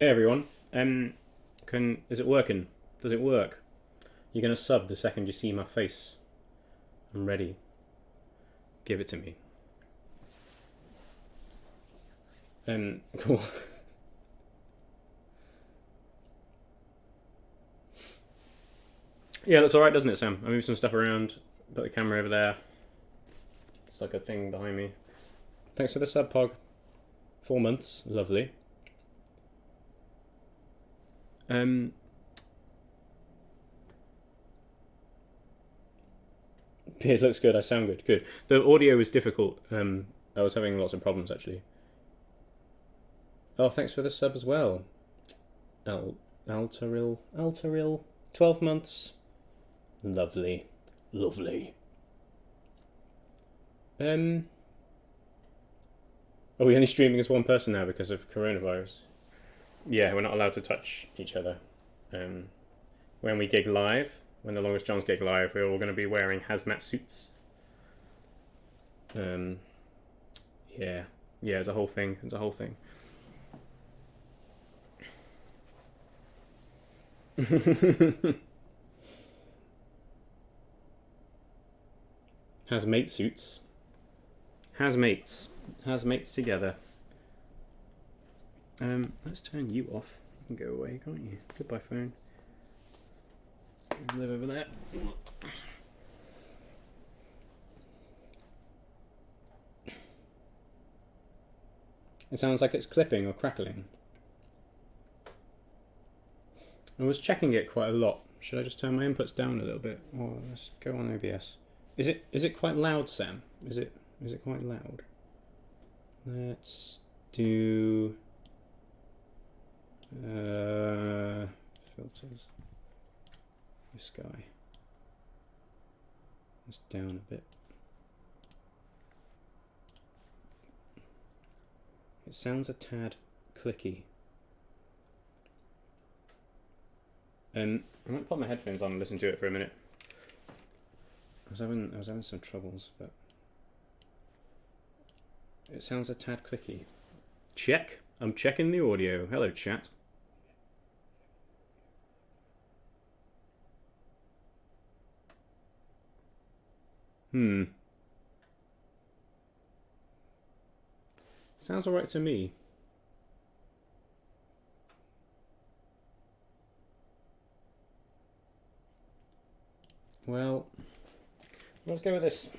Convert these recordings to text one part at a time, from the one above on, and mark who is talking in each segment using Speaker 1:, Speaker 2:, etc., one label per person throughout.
Speaker 1: Hey everyone. Is it working? Does it work? You're gonna sub the second you see my face. I'm ready. Give it to me. Cool. Yeah, it looks alright, doesn't it, Sam? I moved some stuff around. Put the camera over there. It's like a thing behind me. Thanks for the sub, Pog. 4 months. Lovely. It looks good. I sound good. Good. The audio was difficult. I was having lots of problems actually. Oh, thanks for the sub as well. Alteril, 12 months. Lovely. Lovely. Are we only streaming as one person now because of coronavirus? Yeah, we're not allowed to touch each other. When we gig live, when the Longest John's gig live, we're all going to be wearing hazmat suits. Yeah, it's a whole thing. It's a whole thing. Hazmate suits. Hazmates together. Let's turn you off. You can go away, can't you? Goodbye, phone. Live over there. It sounds like it's clipping or crackling. I was checking it quite a lot. Should I just turn my inputs down a little bit? Or let's go on OBS. Is it quite loud, Sam? Is it quite loud? Let's do filters. This guy. It's down a bit. It sounds a tad clicky. I might put my headphones on and listen to it for a minute. I was having some troubles, but it sounds a tad clicky. Check. I'm checking the audio. Hello, chat. Sounds alright to me. Well, let's go with this.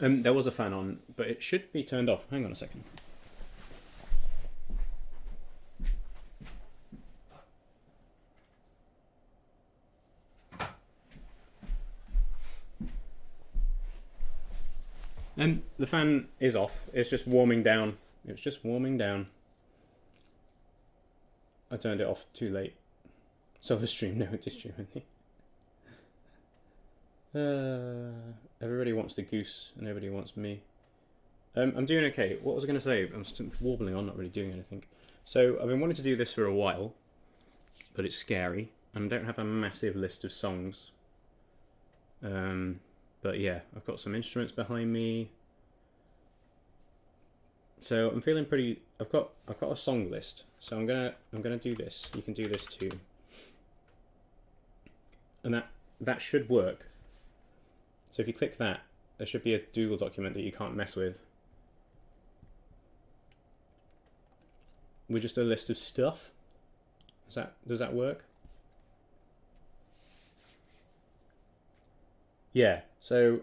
Speaker 1: There was a fan on, but it should be turned off. Hang on a second. The fan is off. It's just warming down. It's just warming down. I turned it off too late. So the stream, no, it is streaming. Everybody wants the goose and everybody wants me. I'm doing okay. What was I going to say? I'm still warbling on, not really doing anything. So I've been wanting to do this for a while, but it's scary, and I don't have a massive list of songs. But yeah, I've got some instruments behind me. So I'm feeling pretty. I've got a song list. So I'm gonna do this. You can do this too. And that should work. So if you click that, there should be a Google document that you can't mess with. With just a list of stuff. Does that work? Yeah. So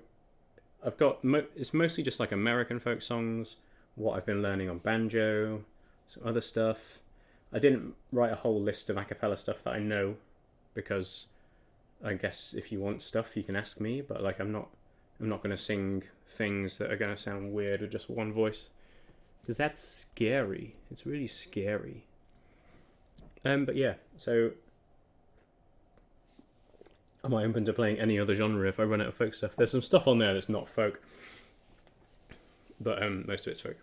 Speaker 1: I've got it's mostly just like American folk songs, what I've been learning on banjo, some other stuff. I didn't write a whole list of a cappella stuff that I know, because I guess if you want stuff you can ask me, but like I'm not going to sing things that are going to sound weird with just one voice, because that's scary. It's really scary. But yeah, so am I open to playing any other genre if I run out of folk stuff? There's some stuff on there that's not folk, but most of it's folk.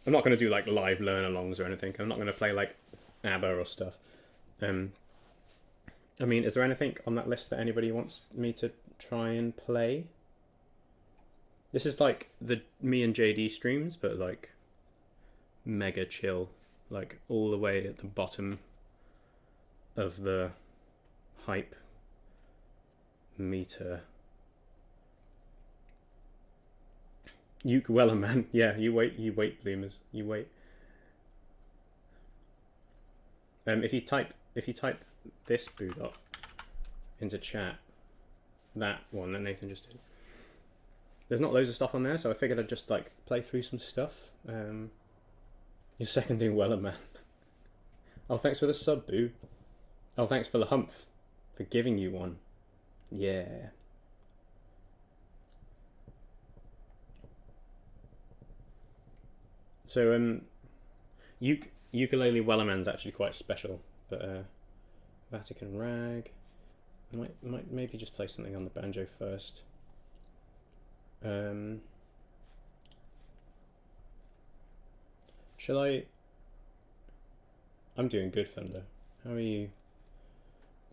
Speaker 1: I'm not going to do like live learn-alongs or anything. I'm not going to play like ABBA or stuff. I mean, is there anything on that list that anybody wants me to try and play? This is like the me and JD streams, but like mega chill, like all the way at the bottom of the hype meter. Uke Weller, man. Yeah, you wait, bloomers, you wait. If you type this boot up into chat, that one that Nathan just did, there's not loads of stuff on there, so I figured I'd just like play through some stuff. You're seconding Weller, man. Oh, thanks for the sub, boo. Oh, thanks for the humph, for giving you one. Yeah. So Ukulele Wellerman's actually quite special, but Vatican Rag. I might maybe just play something on the banjo first. Shall I? I'm doing good, Thunder. How are you?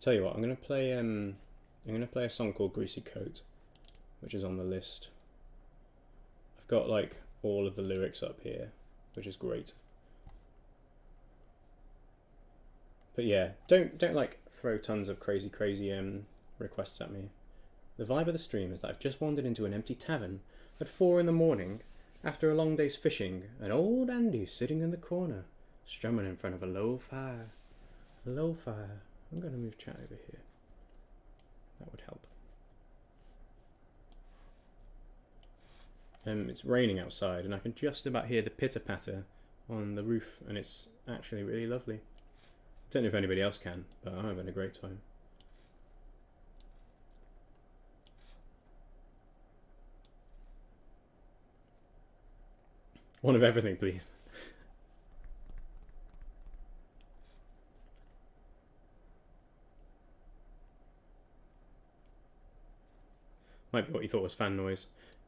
Speaker 1: Tell you what, I'm gonna play a song called Greasy Coat, which is on the list. I've got like all of the lyrics up here, which is great. But yeah, don't like throw tons of crazy requests at me. The vibe of the stream is that I've just wandered into an empty tavern at 4 in the morning after a long day's fishing, and old Andy's sitting in the corner, strumming in front of a low fire. A low fire. I'm going to move chat over here. That would help. It's raining outside, and I can just about hear the pitter-patter on the roof, and it's actually really lovely. Don't know if anybody else can, but I'm having a great time. One of everything, please. Might be what you thought was fan noise.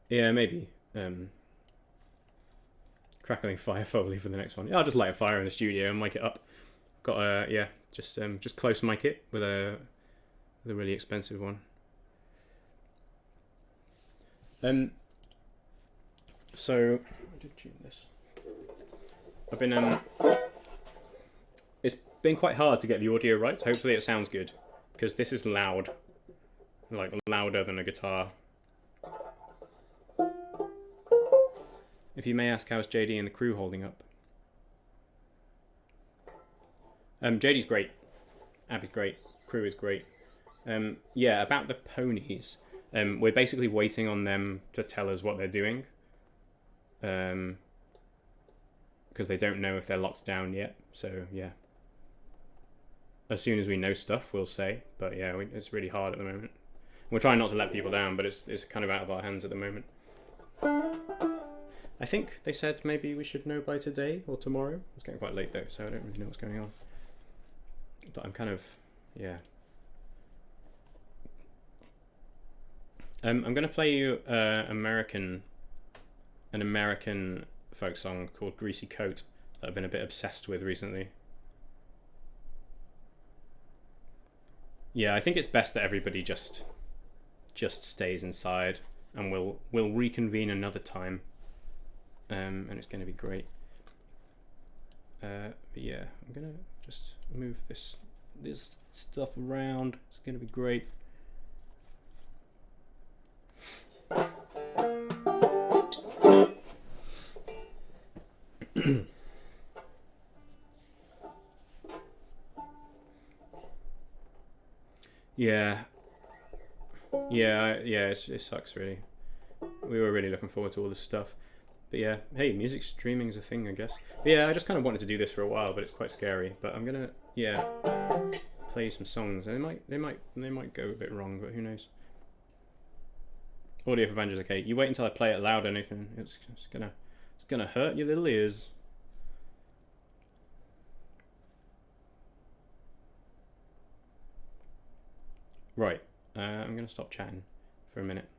Speaker 1: Yeah, maybe. Crackling fire foley for the next one. Yeah, I'll just light a fire in the studio and mic it up. Got a yeah, just close mic it with a really expensive one. So I did tune this. I've been it's been quite hard to get the audio right. So hopefully it sounds good, because this is loud, like louder than a guitar. If you may ask, how's JD and the crew holding up? JD's great, Abby's great, crew is great. Yeah, about the ponies, we're basically waiting on them to tell us what they're doing, because they don't know if they're locked down yet. So yeah, as soon as we know stuff, we'll say. But yeah, it's really hard at the moment. We're trying not to let people down, but it's kind of out of our hands at the moment. I think they said maybe we should know by today or tomorrow. It's getting quite late though, so I don't really know what's going on. But I'm kind of, yeah. I'm going to play you an American folk song called Greasy Coat that I've been a bit obsessed with recently. Yeah, I think it's best that everybody just stays inside, and we'll reconvene another time. And it's going to be great. But yeah, I'm going to just move this stuff around. It's going to be great. Yeah, it sucks really. We were really looking forward to all this stuff. But yeah, hey, music streaming is a thing, I guess. But yeah, I just kind of wanted to do this for a while, but it's quite scary. But I'm gonna, yeah, play some songs. They might go a bit wrong, but who knows? Audio for banjo's okay. You wait until I play it loud, anything. It's gonna hurt your little ears. Right, I'm gonna stop chatting for a minute.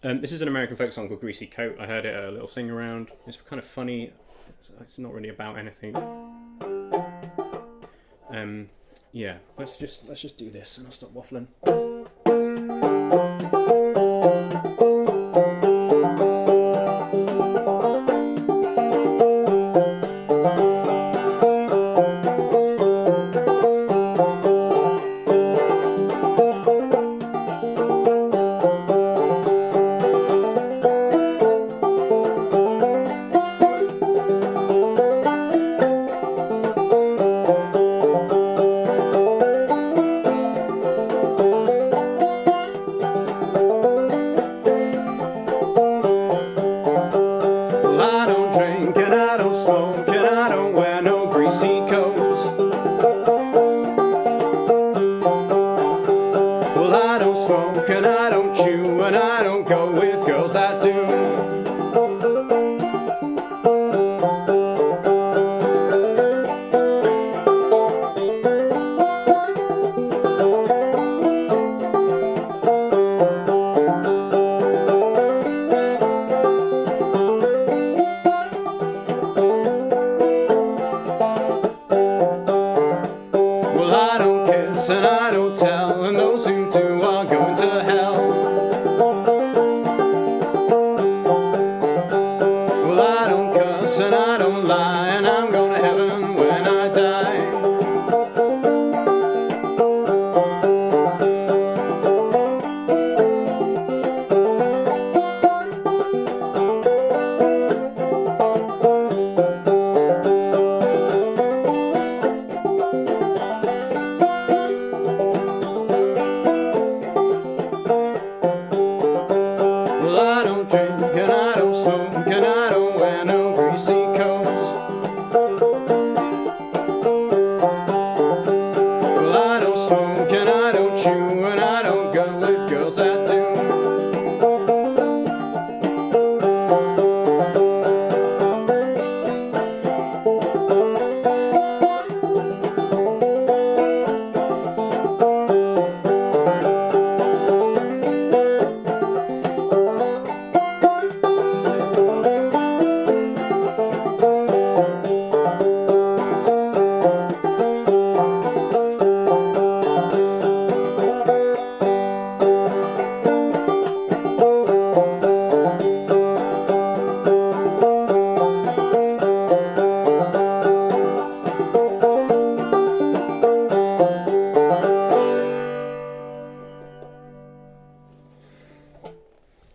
Speaker 1: This is an American folk song called Greasy Coat. I heard it at a little sing around. It's kind of funny. It's not really about anything. Yeah, let's just do this and I'll stop waffling. Well, I don't smoke and I don't chew and I don't go with girls that do. Well, I don't kiss and I don't tell, and those who do are going to hell. Well, I don't cuss and I don't lie, and I'm going to heaven when I die. Well, I don't drink and I don't smoke and I don't wear no greasy coats. Well, I don't smoke and I don't chew and I don't go with girls that do.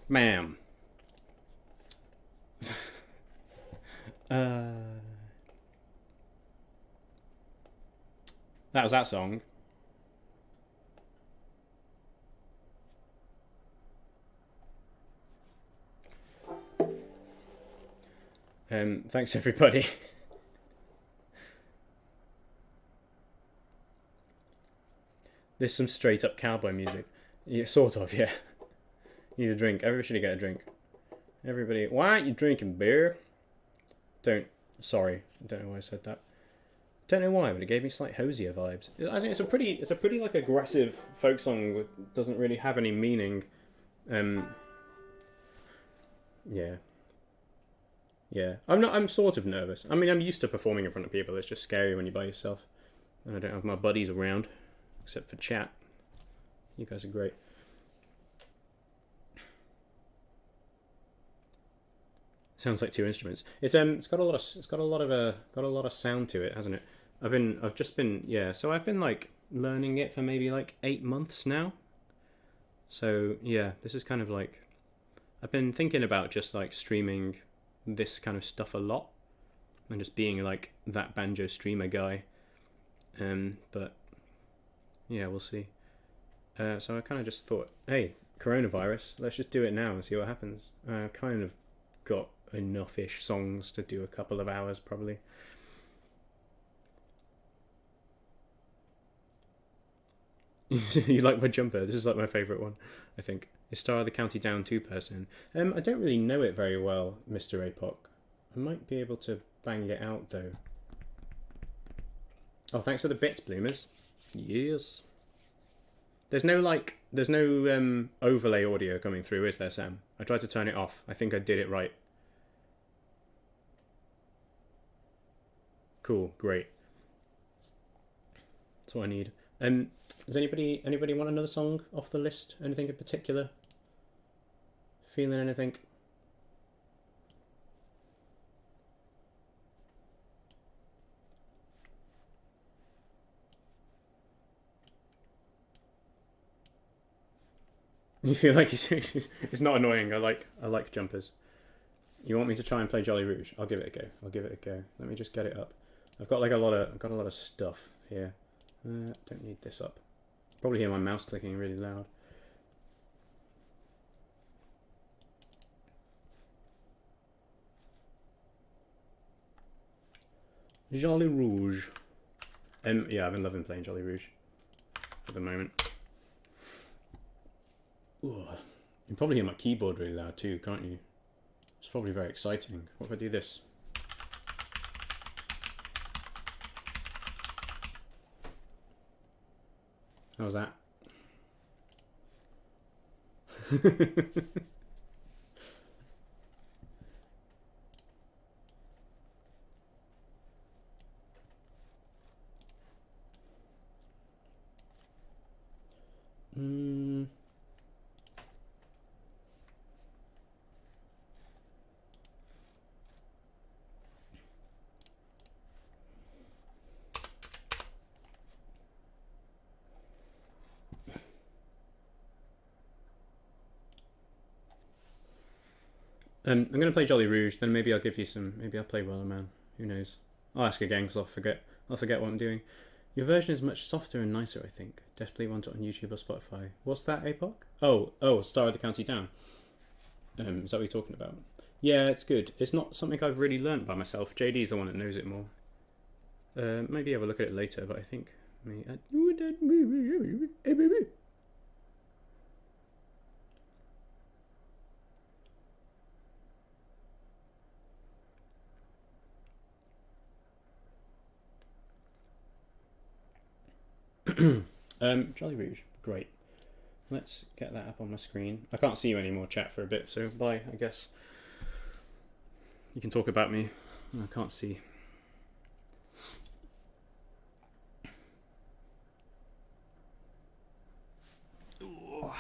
Speaker 1: Ma'am. That was that song. Thanks everybody. There's some straight up cowboy music. Yeah, sort of, yeah. Need a drink. Everybody should get a drink. Everybody, why aren't you drinking beer? Sorry, I don't know why I said that. Don't know why, but it gave me slight Hosier vibes. I think it's a pretty like aggressive folk song that doesn't really have any meaning. Yeah. I'm sort of nervous. I mean, I'm used to performing in front of people. It's just scary when you're by yourself. And I don't have my buddies around, except for chat. You guys are great. Sounds like two instruments. It's got a lot of sound to it, hasn't it? I've just been so I've been like learning it for maybe like 8 months now. So yeah, this is kind of like, I've been thinking about just like streaming this kind of stuff a lot and just being like that banjo streamer guy. But yeah, we'll see. So I kind of just thought, hey, coronavirus, let's just do it now and see what happens. I've kind of got enough-ish songs to do a couple of hours probably. You like my jumper? This is like my favourite one, I think. Is Star of the County Down 2 person. I don't really know it very well, Mr. APOC. I might be able to bang it out though. Oh, thanks for the bits, Bloomers. Yes. There's no overlay audio coming through, is there, Sam? I tried to turn it off. I think I did it right. Cool, great. That's what I need. Does anybody want another song off the list? Anything in particular? Feeling anything? You feel like it's not annoying. I like jumpers. You want me to try and play Jolly Rouge? I'll give it a go. Let me just get it up. I've got a lot of stuff here. Don't need this up. Probably hear my mouse clicking really loud. Jolly Rouge. Yeah, I've been loving playing Jolly Rouge at the moment. Ooh, you can probably hear my keyboard really loud too, can't you? It's probably very exciting. What if I do this? How's that? I'm going to play Jolly Rouge, then maybe I'll give you some, maybe I'll play Weller Man, who knows. I'll ask again because I'll forget what I'm doing. Your version is much softer and nicer, I think. Desperately want it on YouTube or Spotify. What's that, APOC? Oh, Star of the County Down. Is that what you're talking about? Yeah, it's good. It's not something I've really learnt by myself. JD's the one that knows it more. Maybe have a look at it later, but I think... Jolly Rouge, great. Let's get that up on my screen. I can't see you anymore, chat, for a bit, so bye, I guess. You can talk about me. I can't see. Ooh.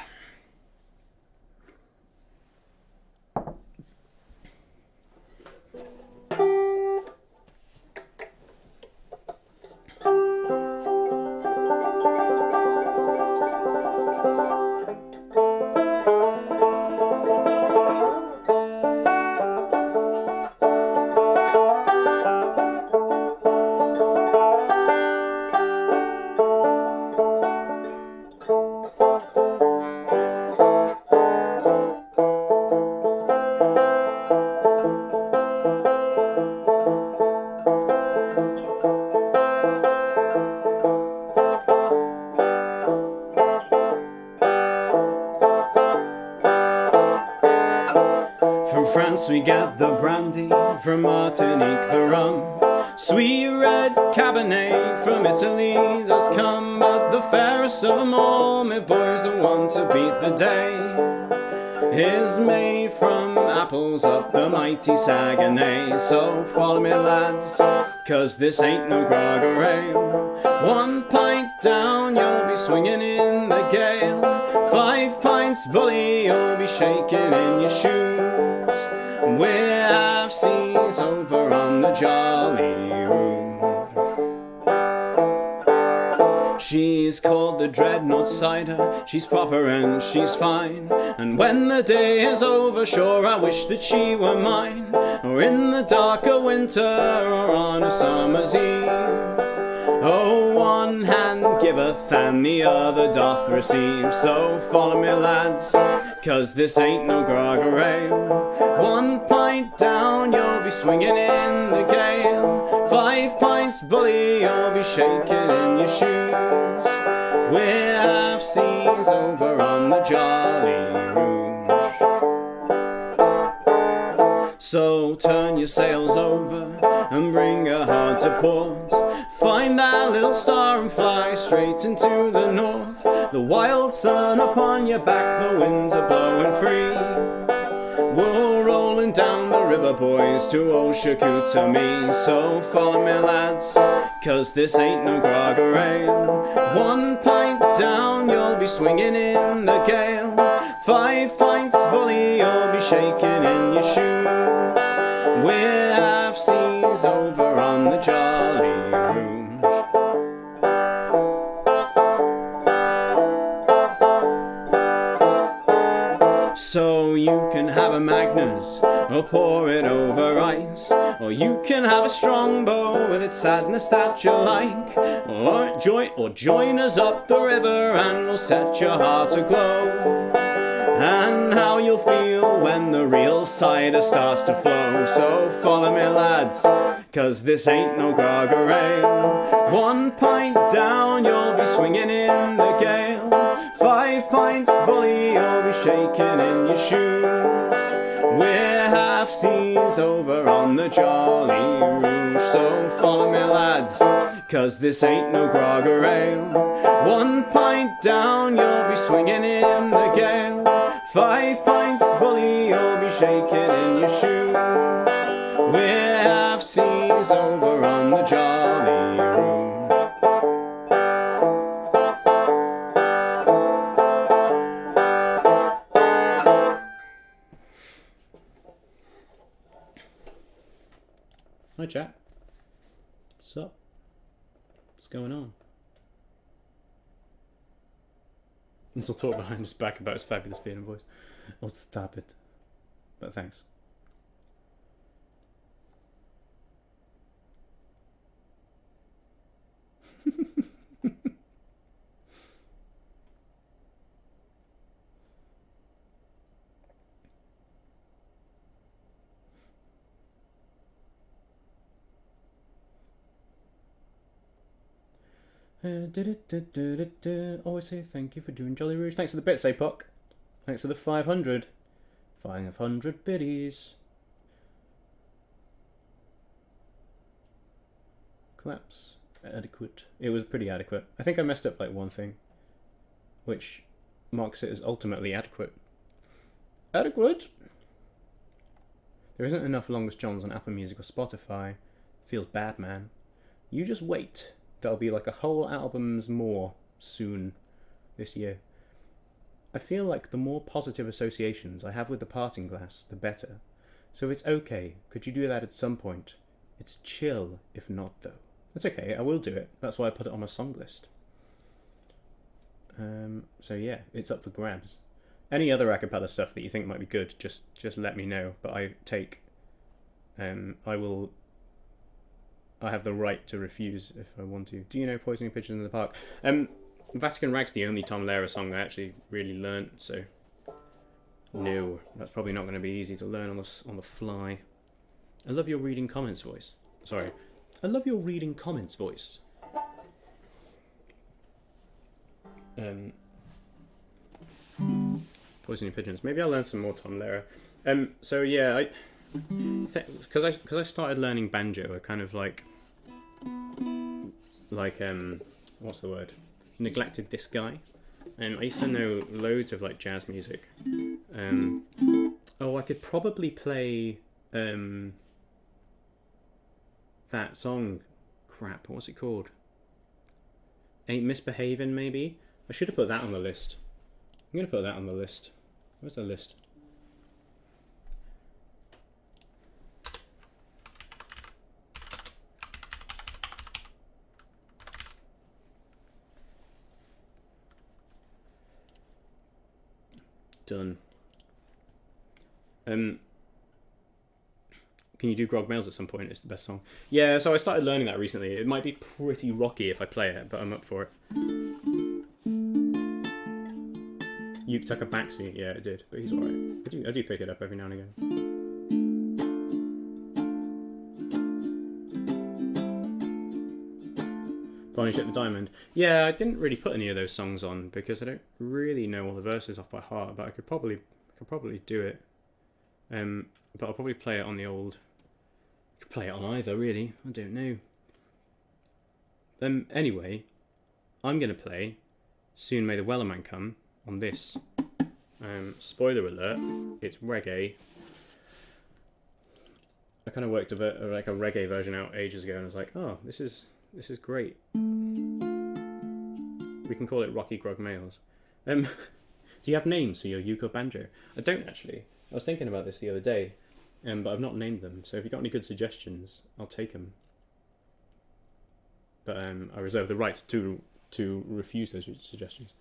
Speaker 1: We get the brandy, from Martinique the rum. Sweet red Cabernet from Italy does come, but the fairest of them all, me boys, the one to beat the day, is made from apples up the mighty Saguenay. So follow me, lads, cause this ain't no grog or ale. 1 pint down, you'll be swinging in the gale. 5 pints bully, you'll be shaking in your shoes. We're half seas over on the Jolly Rouge. She's called the Dreadnought Cider, she's proper and she's fine. And when the day is over, sure I wish that she were mine. Or in the dark of winter, or on a summer's eve. Oh, one hand giveth and the other doth receive. So follow me, lads, cause this ain't no grog or ale. 1 pint down, you'll be swinging in the gale. 5 pints bully, you'll be shaking in your shoes. We're half seas over on the Jolly Rouge. So turn your sails over and bring her hard to port. Find that little star and fly straight into the north. The wild sun upon your back, the winds are blowing free. We're rolling down the river, boys, to old Shakuta. So follow me, lads, cause this ain't no grog or ale. 1 pint down, you'll be swinging in the gale. 5 pints bully, you'll be shaking in your shoes. We're half seas over on the Jolly Rouge. So you can have a Magnus, or pour it over ice. Or you can have a Strongbow with its sadness that you like. Or join us up the river and we'll set your heart aglow. And how you'll feel when the real cider starts to flow. So follow me, lads, cause this ain't no grog or ale. 1 pint down, you'll be swinging in the gale. 5 pints volley, you'll be shaking in your shoes. We're half seas over on the Jolly Rouge. So follow me, lads, 'cause this ain't no grogger ale. 1 pint down, you'll be swinging in the gale. 5 pints volley, you'll be shaking in your shoes. We're half seas over on the Jolly Rouge. Hi chat. What's up? What's going on? This will talk behind his back about his fabulous piano voice. Oh, stop it. But thanks. Always say thank you for doing Jolly Rouge. Thanks for the bits, Apoc. Thanks for the 500. 500 biddies. Collapse. Adequate. It was pretty adequate. I think I messed up like one thing, which marks it as ultimately adequate. Adequate! There isn't enough Longest Johns on Apple Music or Spotify. Feels bad, man. You just wait. There'll be like a whole album's more soon this year. I feel like the more positive associations I have with the parting glass, the better. So it's okay. Could you do that at some point? It's chill, if not though. That's okay, I will do it. That's why I put it on my song list. So yeah, it's up for grabs. Any other a cappella stuff that you think might be good, just let me know. But I have the right to refuse if I want to. Do you know Poisoning Pigeons in the Park? Vatican Rag's the only Tom Lehrer song I actually really learnt, so no, that's probably not going to be easy to learn on the fly. I love your reading comments voice. Sorry. I love your reading comments voice. Poisoning Pigeons. Maybe I'll learn some more Tom Lehrer. So yeah, because I started learning banjo, I kind of like what's the word? Neglected this guy. And I used to know loads of like jazz music. I could probably play that song. Crap, what's it called? Ain't Misbehavin', maybe? I should have put that on the list. I'm gonna put that on the list. Where's the list? Done. Can you do Grog Males at some point? It's the best song. Yeah, so I started learning that recently. It might be pretty rocky if I play it, but I'm up for it. You took a backseat. Yeah, it did, but he's alright. I do pick it up every now and again. Barney Ship the Diamond. Yeah, I didn't really put any of those songs on because I don't really know all the verses off by heart, but I could probably do it. But I'll probably play it on the old. I could play it on either, really. I don't know. Anyway, I'm gonna play Soon May the Wellerman Come on this. Spoiler alert, it's reggae. I kind of worked a reggae version out ages ago, and I was like, oh, this is great. We can call it Rocky Grog Males. Do you have names for your uke or banjo? I don't actually. I was thinking about this the other day, but I've not named them. So if you've got any good suggestions, I'll take them. But I reserve the right to refuse those suggestions.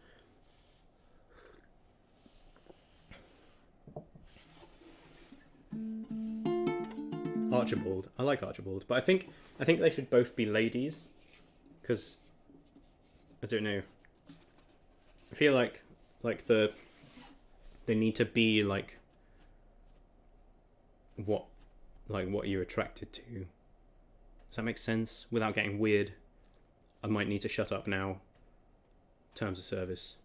Speaker 1: Archibald. I like Archibald, but I think they should both be ladies, because I don't know. I feel like they need to be like what you're attracted to. Does that make sense? Without getting weird, I might need to shut up now. Terms of service.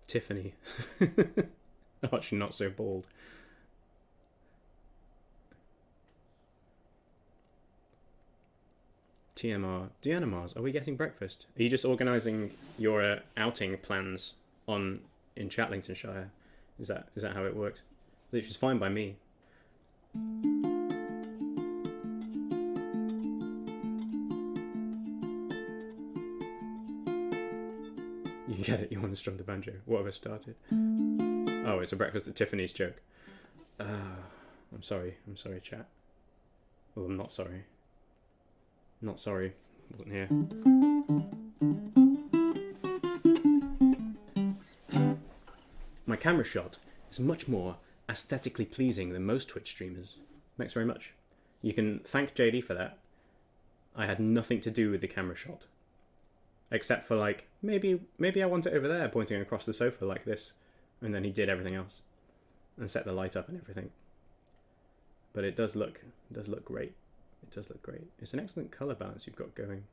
Speaker 1: Tiffany. Oh, actually not so bald. TMR. Deanna Mars, are we getting breakfast? Are you just organising your outing plans in Chatlingtonshire? Is that how it works? Which is fine by me. You get it, you want to strum the banjo. What have I started? Oh, it's a breakfast at Tiffany's joke. I'm sorry, chat. Well, I'm not sorry. Not sorry, wasn't here. My camera shot is much more aesthetically pleasing than most Twitch streamers. Thanks very much. You can thank JD for that. I had nothing to do with the camera shot. Except for like, maybe I want it over there, pointing across the sofa like this. And then he did everything else. And set the light up and everything. But it does look great. It does look great. It's an excellent colour balance you've got going.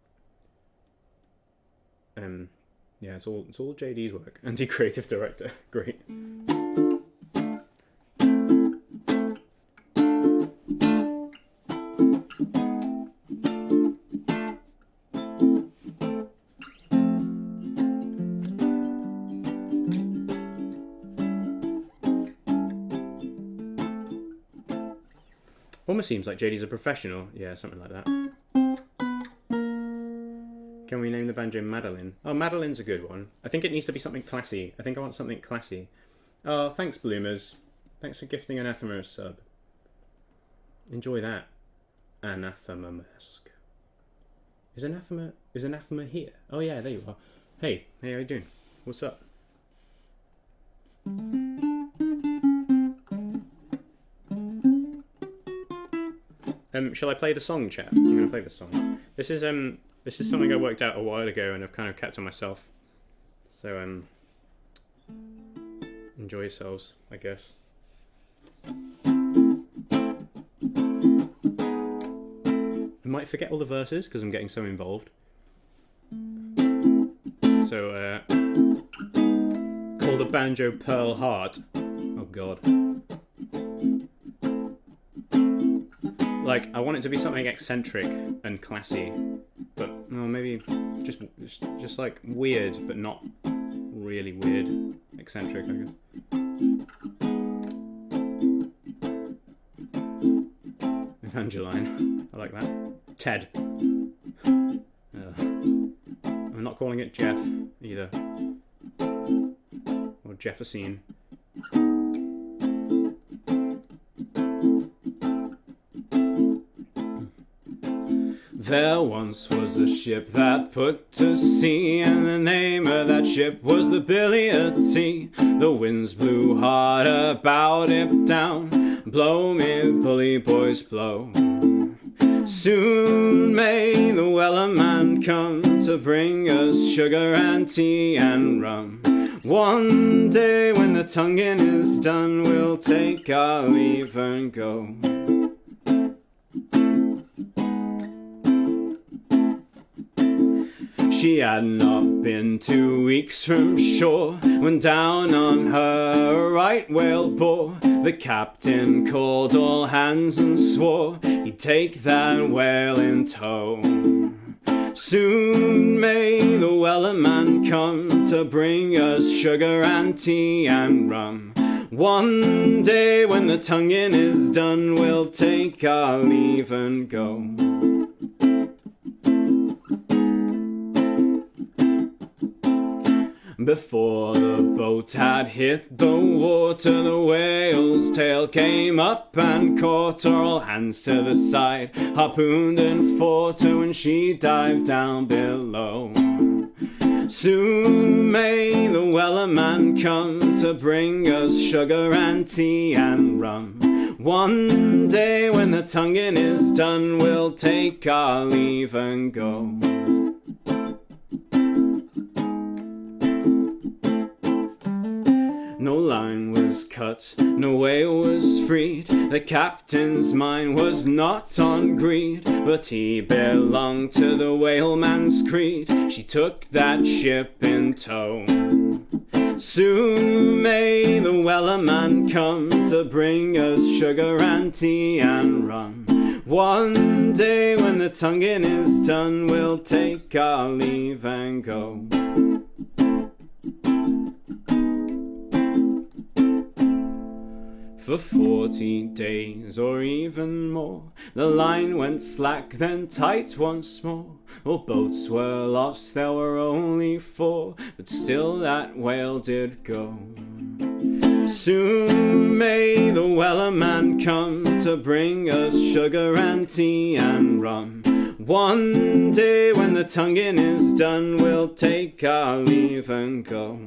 Speaker 1: Yeah, it's all JD's work. And the creative director. Great. Almost seems like JD's a professional. Yeah, something like that. Can we name the banjo Madeline? Oh, Madeline's a good one. I think it needs to be something classy. I think I want something classy. Oh, thanks, Bloomers. Thanks for gifting Anathema a sub. Enjoy that. Anathema-esque. Is Anathema here? Oh yeah, there you are. Hey, how you doing? What's up? Shall I play the song, chat? I'm gonna play the song. This is something I worked out a while ago and I've kind of kept to myself. So enjoy yourselves, I guess. I might forget all the verses because I'm getting so involved. So call the banjo Pearl Heart. Oh god. Like, I want it to be something eccentric and classy, but well, maybe just like weird, but not really weird. Eccentric, I guess. Evangeline, I like that. Ted. I'm not calling it Jeff either, or Jefferson. There once was a ship that put to sea, and the name of that ship was the Billy o' Tea. The winds blew hard about it down, blow me bully boys blow. Soon may the Weller man come to bring us sugar and tea and rum. One day when the tonguing is done, we'll take our leave and go. She had not been 2 weeks from shore when down on her a right whale bore. The captain called all hands and swore he'd take that whale in tow. Soon may the Weller man come to bring us sugar and tea and rum. One day when the tonguing is done, we'll take our leave and go. Before the boat had hit the water, the whale's tail came up and caught her. All hands to the side, harpooned and fought her when she dived down below. Soon may the Weller man come to bring us sugar and tea and rum. One day when the tonguing is done, we'll take our leave and go. No line was cut, no whale was freed. The captain's mind was not on greed, but he belonged to the whaleman's creed. She took that ship in tow. Soon may the Weller man come to bring us sugar and tea and rum. One day when the tonguing is done, we'll take our leave and go. For 40 days or even more, the line went slack then tight once more. All boats were lost, there were only 4, but still that whale did go. Soon may the Weller man come to bring us sugar and tea and rum. One day when the tonguing is done, we'll take our leave and go.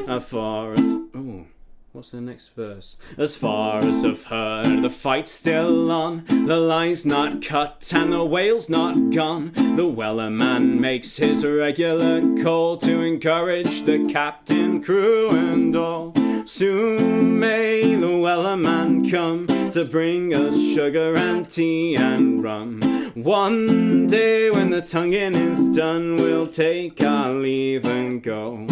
Speaker 1: As far as... oh, what's the next verse? As far as I've heard, the fight's still on. The line's not cut and the whale's not gone. The Weller man makes his regular call to encourage the captain, crew and all. Soon may the Weller man come to bring us sugar and tea and rum. One day when the tonguing is done, we'll take our leave and go.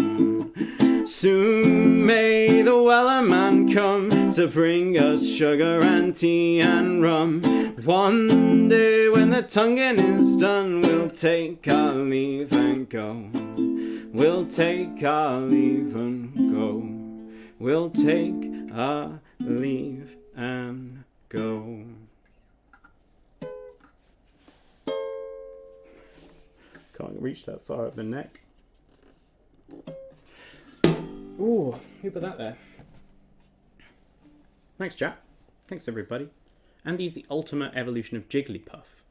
Speaker 1: Soon may the Weller man come to bring us sugar and tea and rum. One day when the tonguing is done, we'll take our leave and go. We'll take our leave and go. We'll take our leave and go. Can't reach that far up the neck. Ooh, who put that there? Thanks, chat. Thanks, everybody. Andy's the ultimate evolution of Jigglypuff.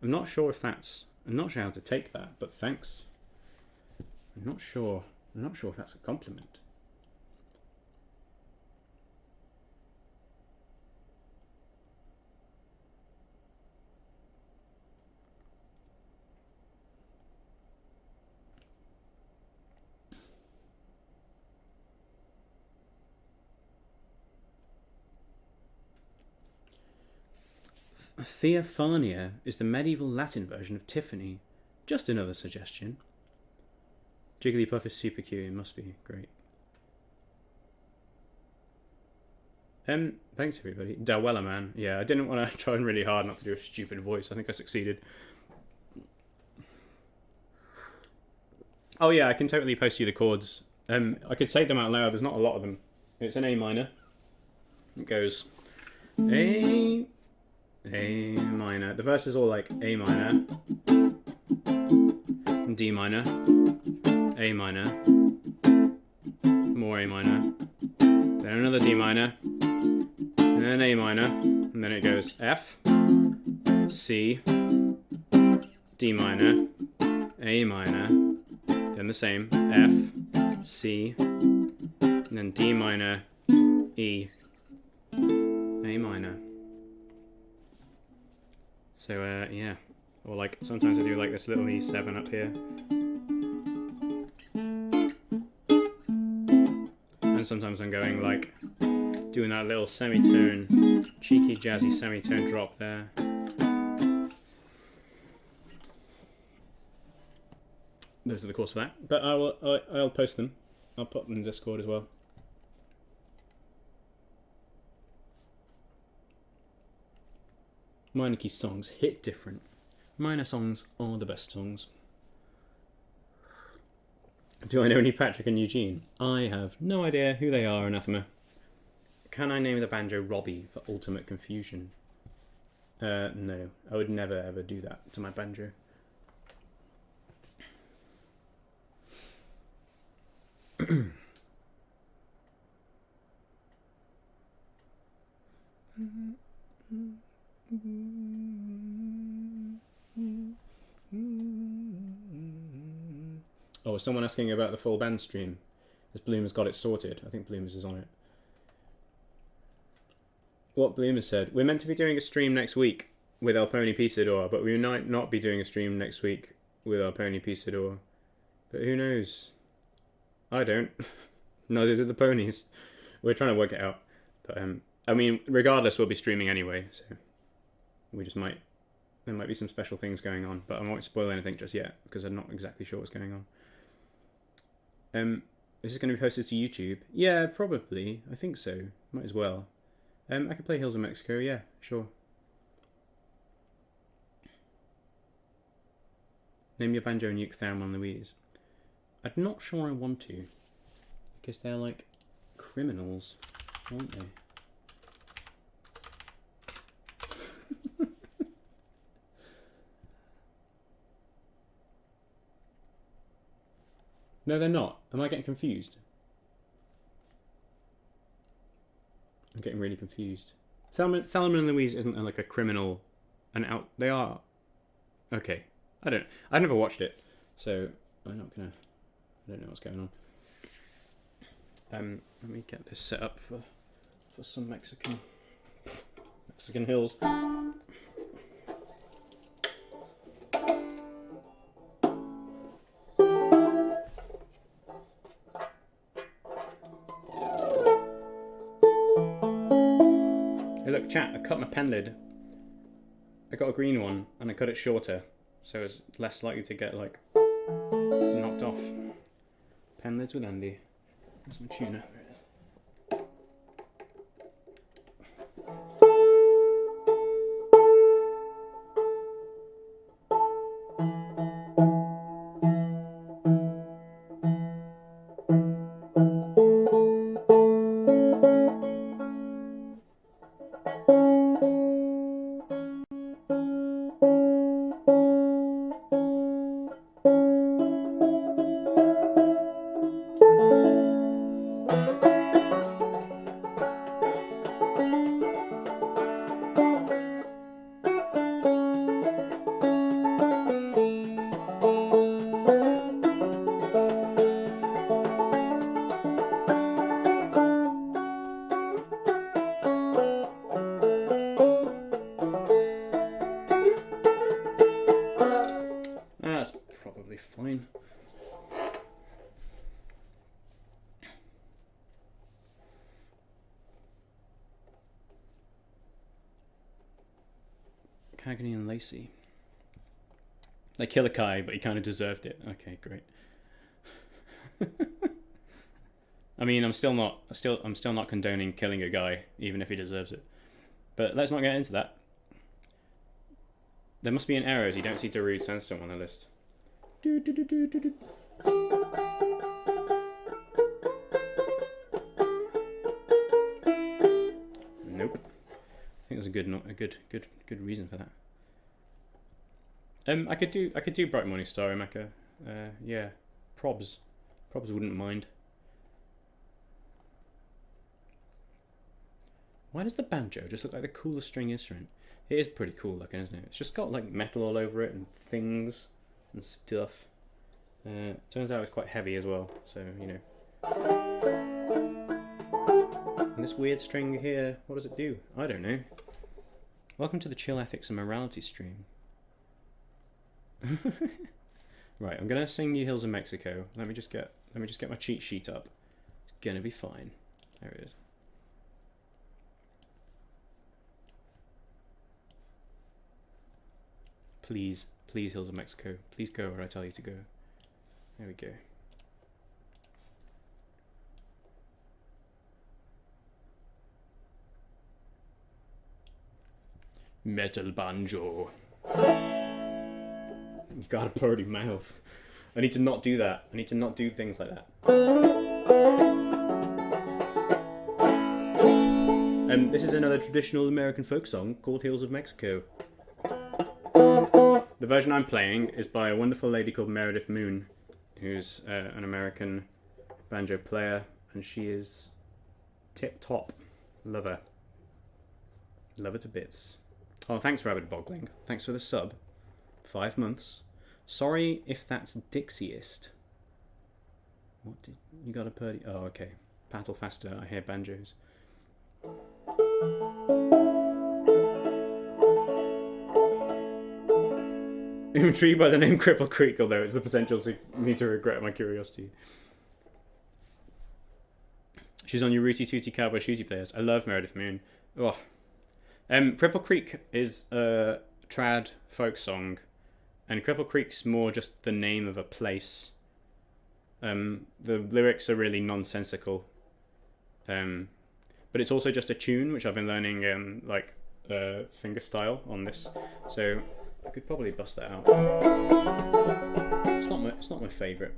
Speaker 1: I'm not sure how to take that, but thanks. I'm not sure if that's a compliment. Theophania is the medieval Latin version of Tiffany. Just another suggestion. Jigglypuff is super cute. It must be great. Thanks everybody. Dawella man. Yeah, I didn't want to try really hard not to do a stupid voice. I think I succeeded. Oh yeah, I can totally post you the chords. I could say them out loud. There's not a lot of them. It's an A minor. It goes A minor. The verse is all like A minor, D minor, A minor, more A minor, then another D minor, and then A minor, and then it goes F, C, D minor, A minor, then the same, F, C, and then D minor, E, A minor. So, yeah. Or like, sometimes I do like this little E7 up here. And sometimes I'm going like, doing that little semitone, cheeky jazzy semitone drop there. Those are the chords for that. But I'll post them. I'll put them in Discord as well. Minor key songs hit different. Minor songs are the best songs. Do I know any Patrick and Eugene? I have no idea who they are, Anathema. Can I name the banjo Robbie for ultimate confusion? No. I would never ever do that to my banjo. Oh, someone asking about the full band stream. Has Bloomers got it sorted? I think Bloomers is on it. What Bloomers said, we're meant to be doing a stream next week with our pony Pisador, but we might not be doing a stream next week with our pony Pisador. But who knows? I don't. Neither do the ponies. We're trying to work it out. But I mean, regardless, we'll be streaming anyway, so we just might there might be some special things going on, but I won't spoil anything just yet because I'm not exactly sure what's going on. Is this going to be posted to YouTube? Yeah, probably. I think so. Might as well. I could play Hills of Mexico. Yeah, sure. Name your banjo and uke, theremin, Louise. I'm not sure I want to, because they're like criminals, aren't they? No, they're not. Am I getting confused? I'm getting really confused. Theremin and Louise isn't like a criminal, They are. Okay, I never watched it, so I'm not gonna. I don't know what's going on. Let me get this set up for some Mexican hills. Hey look, chat, I cut my pen lid. I got a green one and I cut it shorter, so it's less likely to get like knocked off. Pen lids with Andy. There's my tuner. That's probably fine. Cagney and Lacey. They kill a Kai, but he kind of deserved it. Okay, great. I mean, I'm still not condoning killing a guy, even if he deserves it. But let's not get into that. There must be an error as you don't see Darude Sandstorm on the list. Nope. I think there's a good reason for that. I could do Bright Morning Star in Mecca. Yeah, Probs wouldn't mind. Why does the banjo just look like the coolest string instrument? It is pretty cool looking, isn't it? It's just got like metal all over it and things and stuff. Turns out it's quite heavy as well, so you know. And this weird string here, what does it do? I don't know. Welcome to the Chill Ethics and Morality stream. Right, I'm gonna sing you Hills of Mexico. Let me just get my cheat sheet up. It's gonna be fine. There it is. Please, please, Hills of Mexico. Please go where I tell you to go. There we go. Metal banjo. You got a purty mouth. I need to not do that. I need to not do things like that. This is another traditional American folk song called Hills of Mexico. The version I'm playing is by a wonderful lady called Meredith Moon, who's an American banjo player, and she is tip top. Love her. Love her to bits. Oh, thanks, Rabbit Bogling. Thanks for the sub. 5 months. Sorry if that's Dixiest. What did you got a purdy? Oh, okay. Paddle faster. I hear banjos. I'm intrigued by the name Cripple Creek, although it's the potential to me to regret my curiosity. She's on your Rooty Tooty Cowboy Shooty players. I love Meredith Moon. Oh. Cripple Creek is a trad folk song, and Cripple Creek's more just the name of a place. The lyrics are really nonsensical, but it's also just a tune, which I've been learning like finger style on this, so I could probably bust that out. It's not my favourite.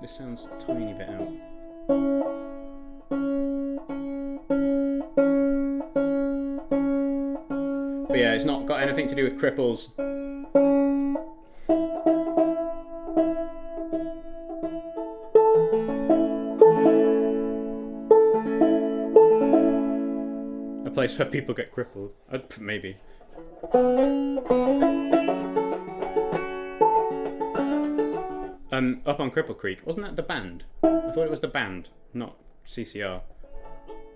Speaker 1: This sounds a tiny bit out. But yeah, it's not got anything to do with cripples. A place where people get crippled. Maybe. Up on Cripple Creek, wasn't that the band? I thought it was the band, not CCR.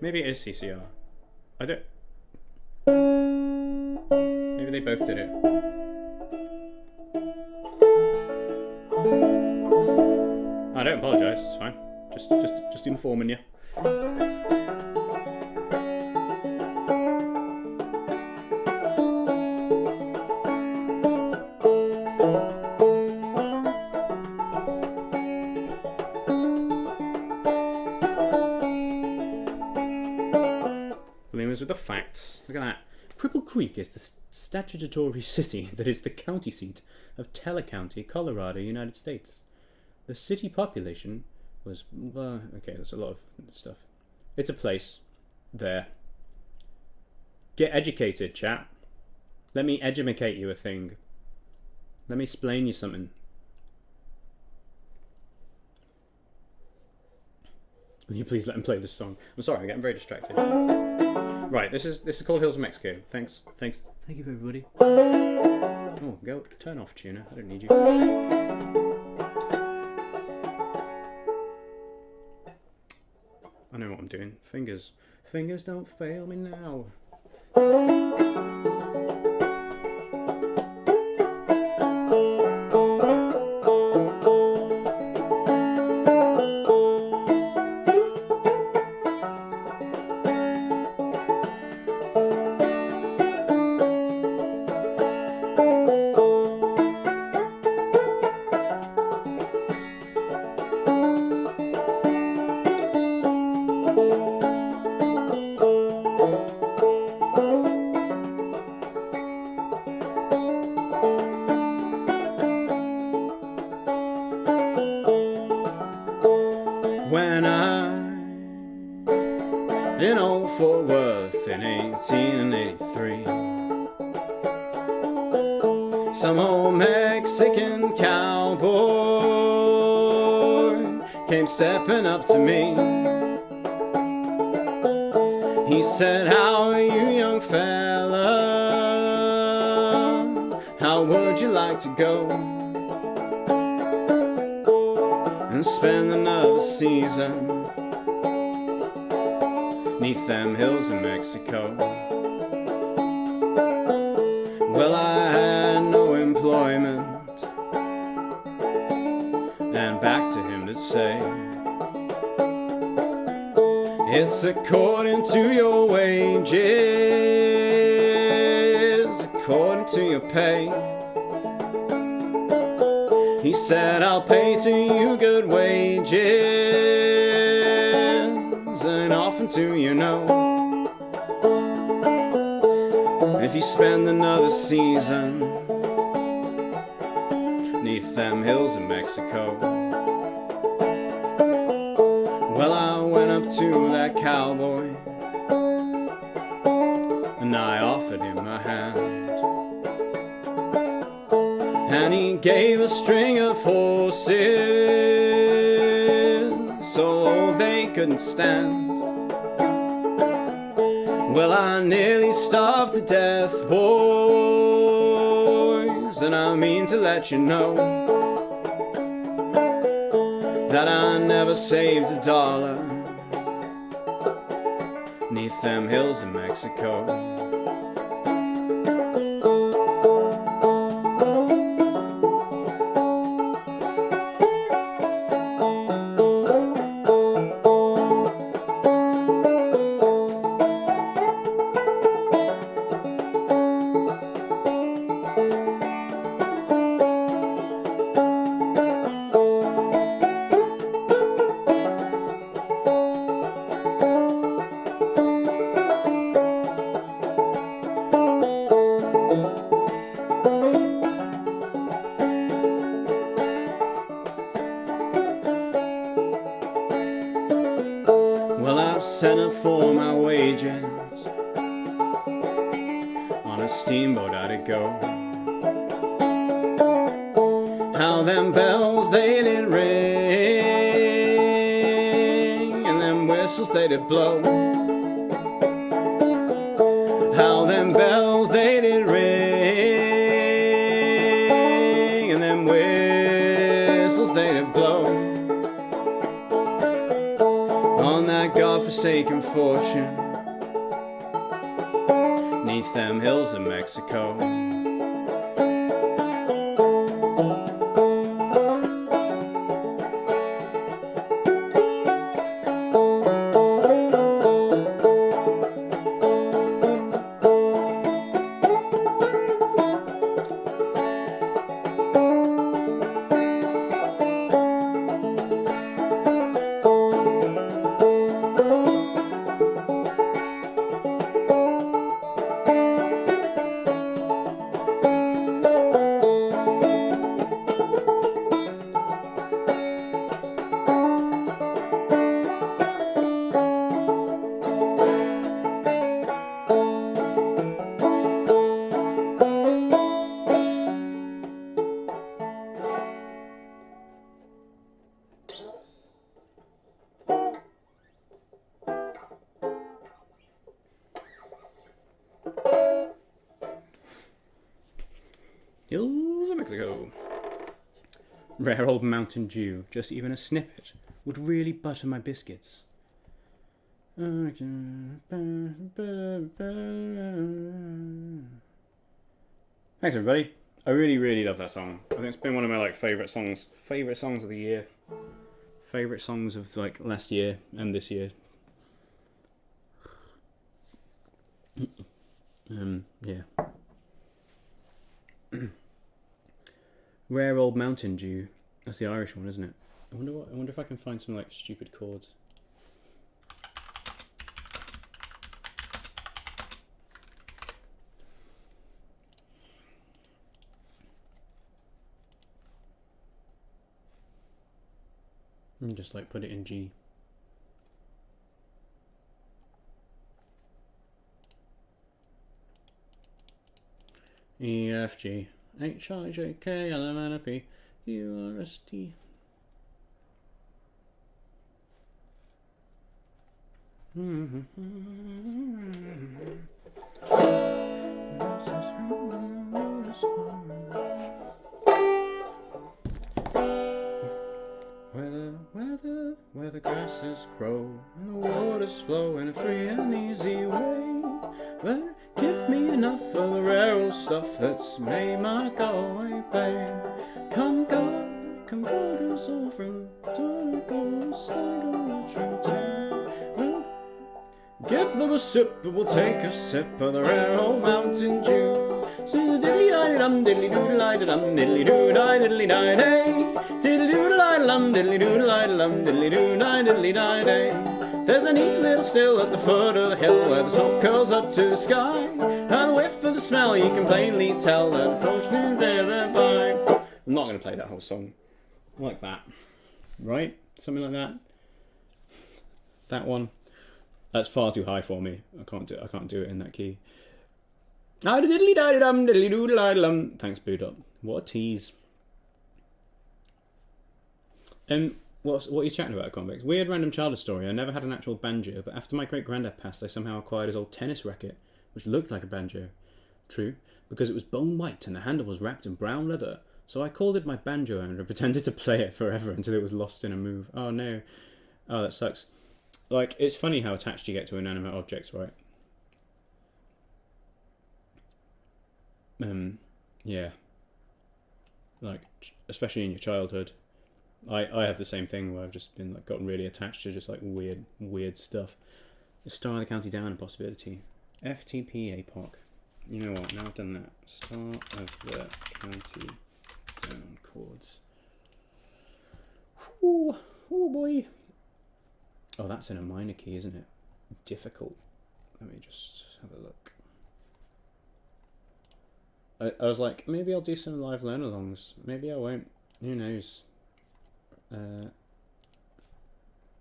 Speaker 1: Maybe it is CCR. I don't. Maybe they both did it. I don't apologise. It's fine. Just informing you. With the facts. Look at that. Cripple Creek is the statutory city that is the county seat of Teller County, Colorado, United States. The city population was... okay, there's a lot of stuff. It's a place there. Get educated, chat. Let me educate you a thing. Let me explain you something. Will you please let him play this song? I'm sorry, I'm getting very distracted. Right, this is called Hills of Mexico. Thanks. Thank you, everybody. Oh, go turn off, tuner. I don't need you. I know what I'm doing. Fingers don't fail me now. When I in old Fort Worth in 1883, some old Mexican cowboy came stepping up to me. He said, "How are you, young fella? How would you like to go and spend another season 'neath them hills of Mexico?" Well, I had no employment, and back to him to say, "It's according to your wages, according to your pay." He said, "I'll pay to you good wages, and often too, you know, if you spend another season 'neath them hills of Mexico." Well, I went up to that cowboy and I offered him a hand, and he gave a string of horses so old they couldn't stand. Well, I nearly starved to death, boys, and I mean to let you know that I never saved a dollar 'neath them hills of Mexico. sent up for my wages. On a steamboat I'd go. How them bells they did ring, and them whistles they did blow. How them bells they did ring, and them whistles they did blow. On that godforsaken fortune, neath them hills of Mexico. Hills of Mexico. Rare old Mountain Dew. Just even a snippet would really butter my biscuits. Thanks everybody. I really love that song. I think it's been one of my favourite songs of the year. Favourite songs of last year and this year. Yeah. Rare old Mountain Dew. That's the Irish one, isn't it? I wonder if I can find some stupid chords. And just put it in G. E F G H I J K L M N O P U R S T. Where the grasses grow and the waters flow in a free and easy way. But give me enough of the rare old stuff that's made my Galway Bay. Come goes all from Donegal, Sligo, True. Give them a sip, and we'll take a sip of the rare old Mountain Dew. Sing the diddly-di-dum, diddly-doo-di-di-dum, diddly-doo-di-diddly-di-day. Diddly-doo-di-di-dum, diddly-doo-di-di-dum, diddly-doo-di-diddly-di-day. There's a neat little still at the foot of the hill where the smoke curls up to the sky. And the whiff of the smell you can plainly tell that approach me by. I'm not going to play that whole song like that, right? Something like that. That one. That's far too high for me. I can't do it in that key. Thanks, Boodop. What a tease. What are you chatting about, Convex? Weird random childhood story. I never had an actual banjo, but after my great-granddad passed, I somehow acquired his old tennis racket, which looked like a banjo. True, because it was bone white and the handle was wrapped in brown leather. So I called it my banjo and pretended to play it forever until it was lost in a move. Oh no. Oh, that sucks. It's funny how attached you get to inanimate objects, right? Yeah. Especially in your childhood. I have the same thing where I've just been gotten really attached to just weird stuff. The Star of the County Down, a possibility. FTP APOC. You know what, now I've done that. Star of the County Down chords. Ooh, oh boy. Oh, that's in a minor key, isn't it? Difficult. Let me just have a look. I was like, maybe I'll do some live learn-alongs. Maybe I won't. Who knows?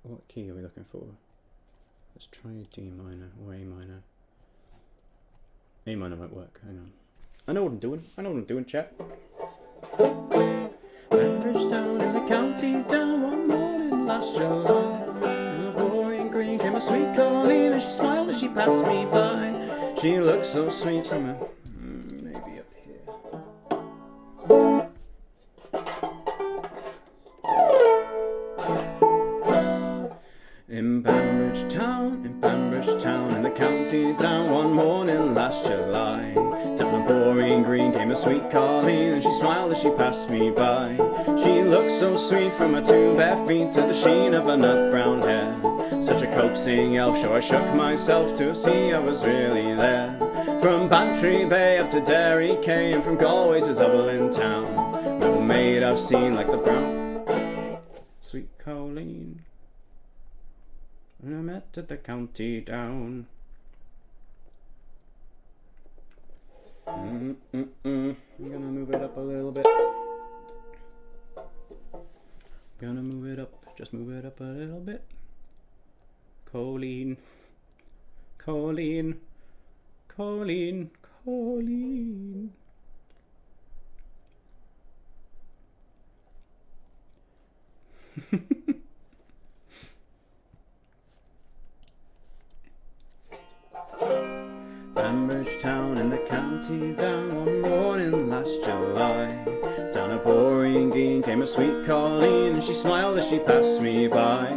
Speaker 1: What key are we looking for? Let's try D minor or A minor. A minor might work. Hang on. I know what I'm doing. I know what I'm doing, chat. Bambridge Town in the county down one morning last July. And a boy in green came a sweet Colleen, and she smiled as she passed me by. She looked so sweet from her. Maybe up here. In Bambridge Town, in the county down one morning last July. Down a boring green came a sweet Colleen, and she smiled as she passed me by. She looked so sweet from her two bare feet to the sheen of her nut brown hair. Such a coaxing elf, sure I shook myself to see I was really there. From Bantry Bay up to Derry Quay, and from Galway to Dublin town, no maid I've seen like the brown sweet Colleen I met at the county down. I'm gonna move it up a little bit. Gonna move it up, just move it up a little bit. Colleen, Colleen, Colleen, Colleen. Bambridge Town in the county down one morning last July. Down a boring green came a sweet Colleen, and she smiled as she passed me by.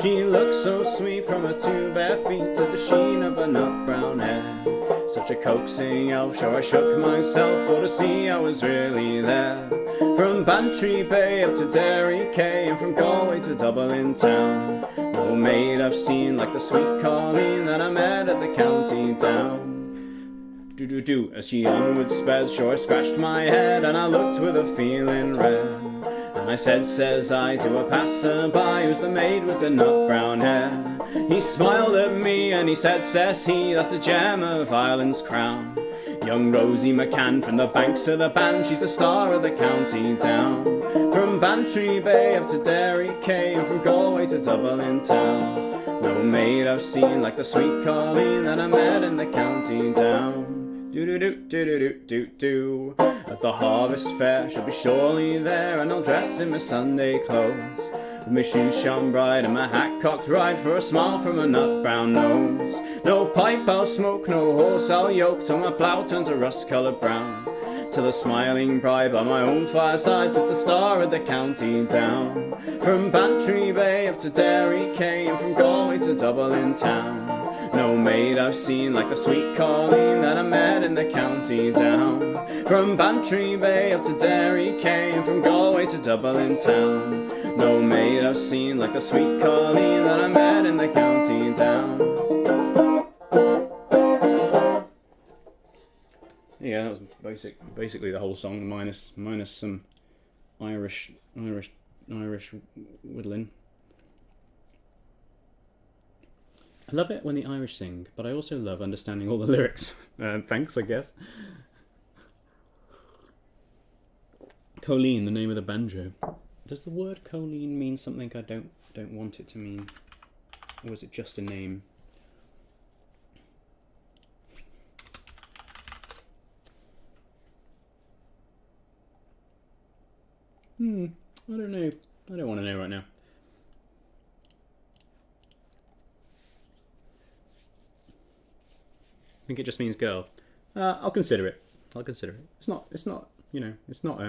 Speaker 1: She looked so sweet from her two bare feet to the sheen of her nut brown hair. Such a coaxing elf, sure I shook myself for to see I was really there. From Bantry Bay up to Derry Quay, and from Galway to Dublin town, no maid I've seen like the sweet Colleen that I met at the county down. Do-do-do, as she onward sped, sure I scratched my head, and I looked with a feeling red. And I says I, to a passer-by, who's the maid with the nut brown hair. He smiled at me, and he says he, that's the gem of Ireland's crown. Young Rosie McCann from the banks of the Bann, she's the star of the county down. From Bantry Bay up to Derry Quay, and from Galway to Dublin town, no maid I've seen like the sweet Colleen that I met in the county down. Do-do-do-do-do-do-do. At the harvest fair, she'll be surely there, and I'll dress in my Sunday clothes, with my shoes shone bright and my hat cocked right, for a smile from a nut brown nose. No pipe I'll smoke, no horse I'll yoke, till my plough turns a rust-coloured brown. Till the smiling bride by my own fireside sits the star of the county down. From Bantry Bay up to Derry Quay, and from Galway to Dublin town, no maid I've seen like the sweet Colleen that I met in the county down. From Bantry Bay up to Derry Quay, and from Galway to Dublin town, no maid I've seen like the sweet Colleen that I met in the county down. Yeah, that was basically the whole song, minus some Irish whittling. I love it when the Irish sing, but I also love understanding all the lyrics. Thanks, I guess. Colleen, the name of the banjo. Does the word Colleen mean something I don't want it to mean? Or is it just a name? I don't know. I don't want to know right now. I think it just means girl. I'll consider it. It's not, you know, it's not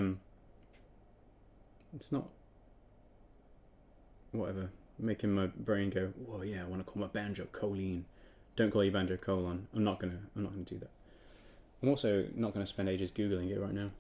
Speaker 1: whatever, making my brain go, whoa, yeah, I want to call my banjo Colleen. Don't call your banjo colon. I'm not gonna do that. I'm also not gonna spend ages Googling it right now.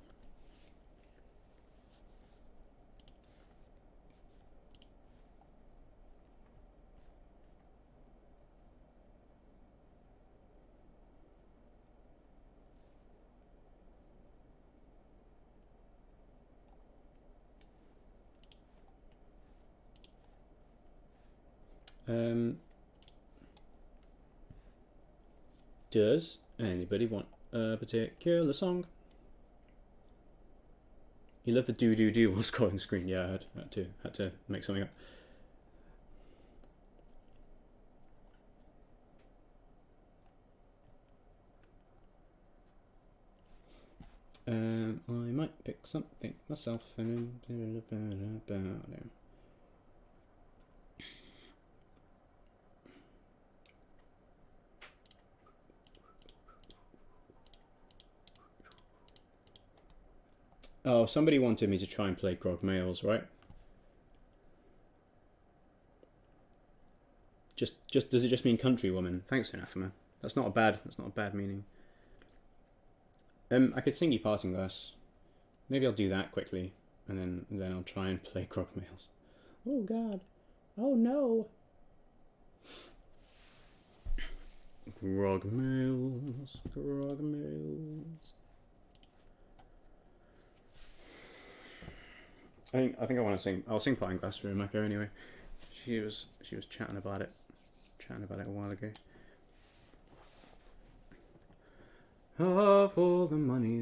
Speaker 1: Does anybody want a particular song? You love the do while scrolling the screen. Yeah, I had to make something up. I might pick something myself. Oh, somebody wanted me to try and play Grog Males, right? Just does it just mean country woman? Thanks, Anathema. That's not a bad meaning. I could sing you Parting Glass. Maybe I'll do that quickly, and then I'll try and play Grog Males. Oh God. Oh no. Grog Males. Grog Males. I think I want to sing. I'll sing Parting Glass for Mako anyway. She was chatting about it a while ago. Of all the money,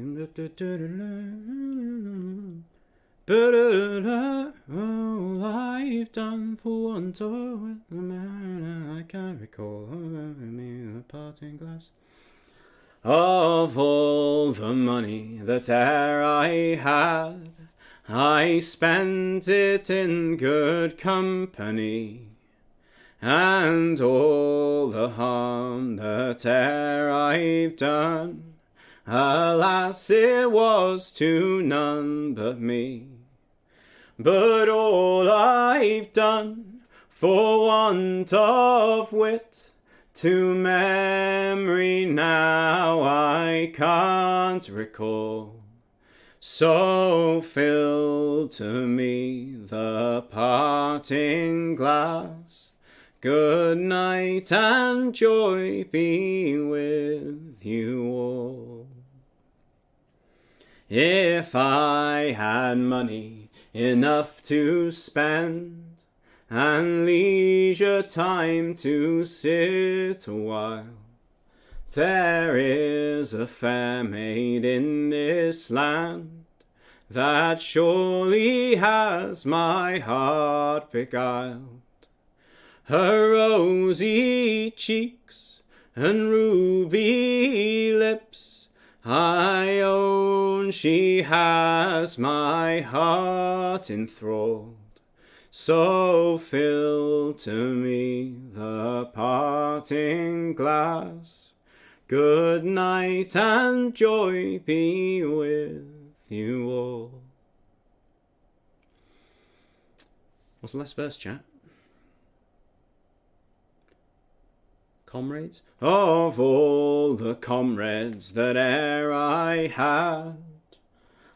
Speaker 1: all I've done for want of a man, I can't recall me a parting glass. Of all the money that e'er I had, I spent it in good company, and all the harm that e'er I've done, alas, it was to none but me. But all I've done for want of wit, to memory now I can't recall. So fill to me the parting glass. Good night and joy be with you all. If I had money enough to spend, and leisure time to sit a while, there is a fair maid in this land that surely has my heart beguiled. Her rosy cheeks and ruby lips, I own she has my heart enthralled. So fill to me the parting glass. Good night and joy be with you all. What's the last verse, chat? Comrades? Of all the comrades that e'er I had,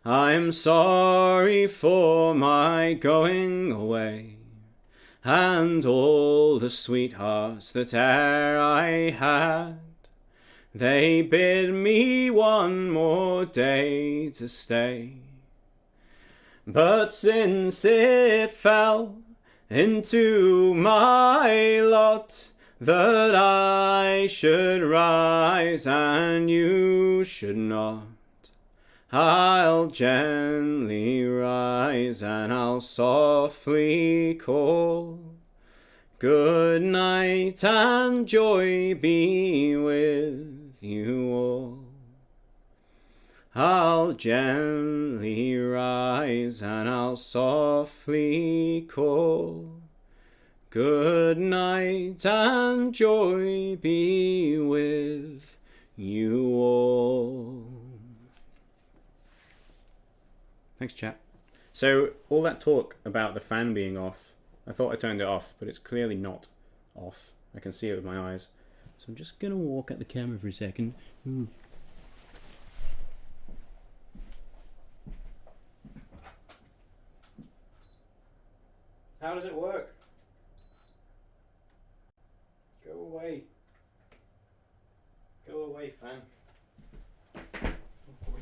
Speaker 1: I'm sorry for my going away, and all the sweethearts that e'er I had, they bid me one more day to stay. But since it fell into my lot that I should rise and you should not, I'll gently rise and I'll softly call. Good night and joy be with you all. I'll gently rise and I'll softly call. Good night and joy be with you all. Thanks, chat. So, all that talk about the fan being off, I thought I turned it off, but it's clearly not off. I can see it with my eyes. So I'm just going to walk at the camera for a second. Ooh. How does it work? Go away. Go away, fan. Oh, boy.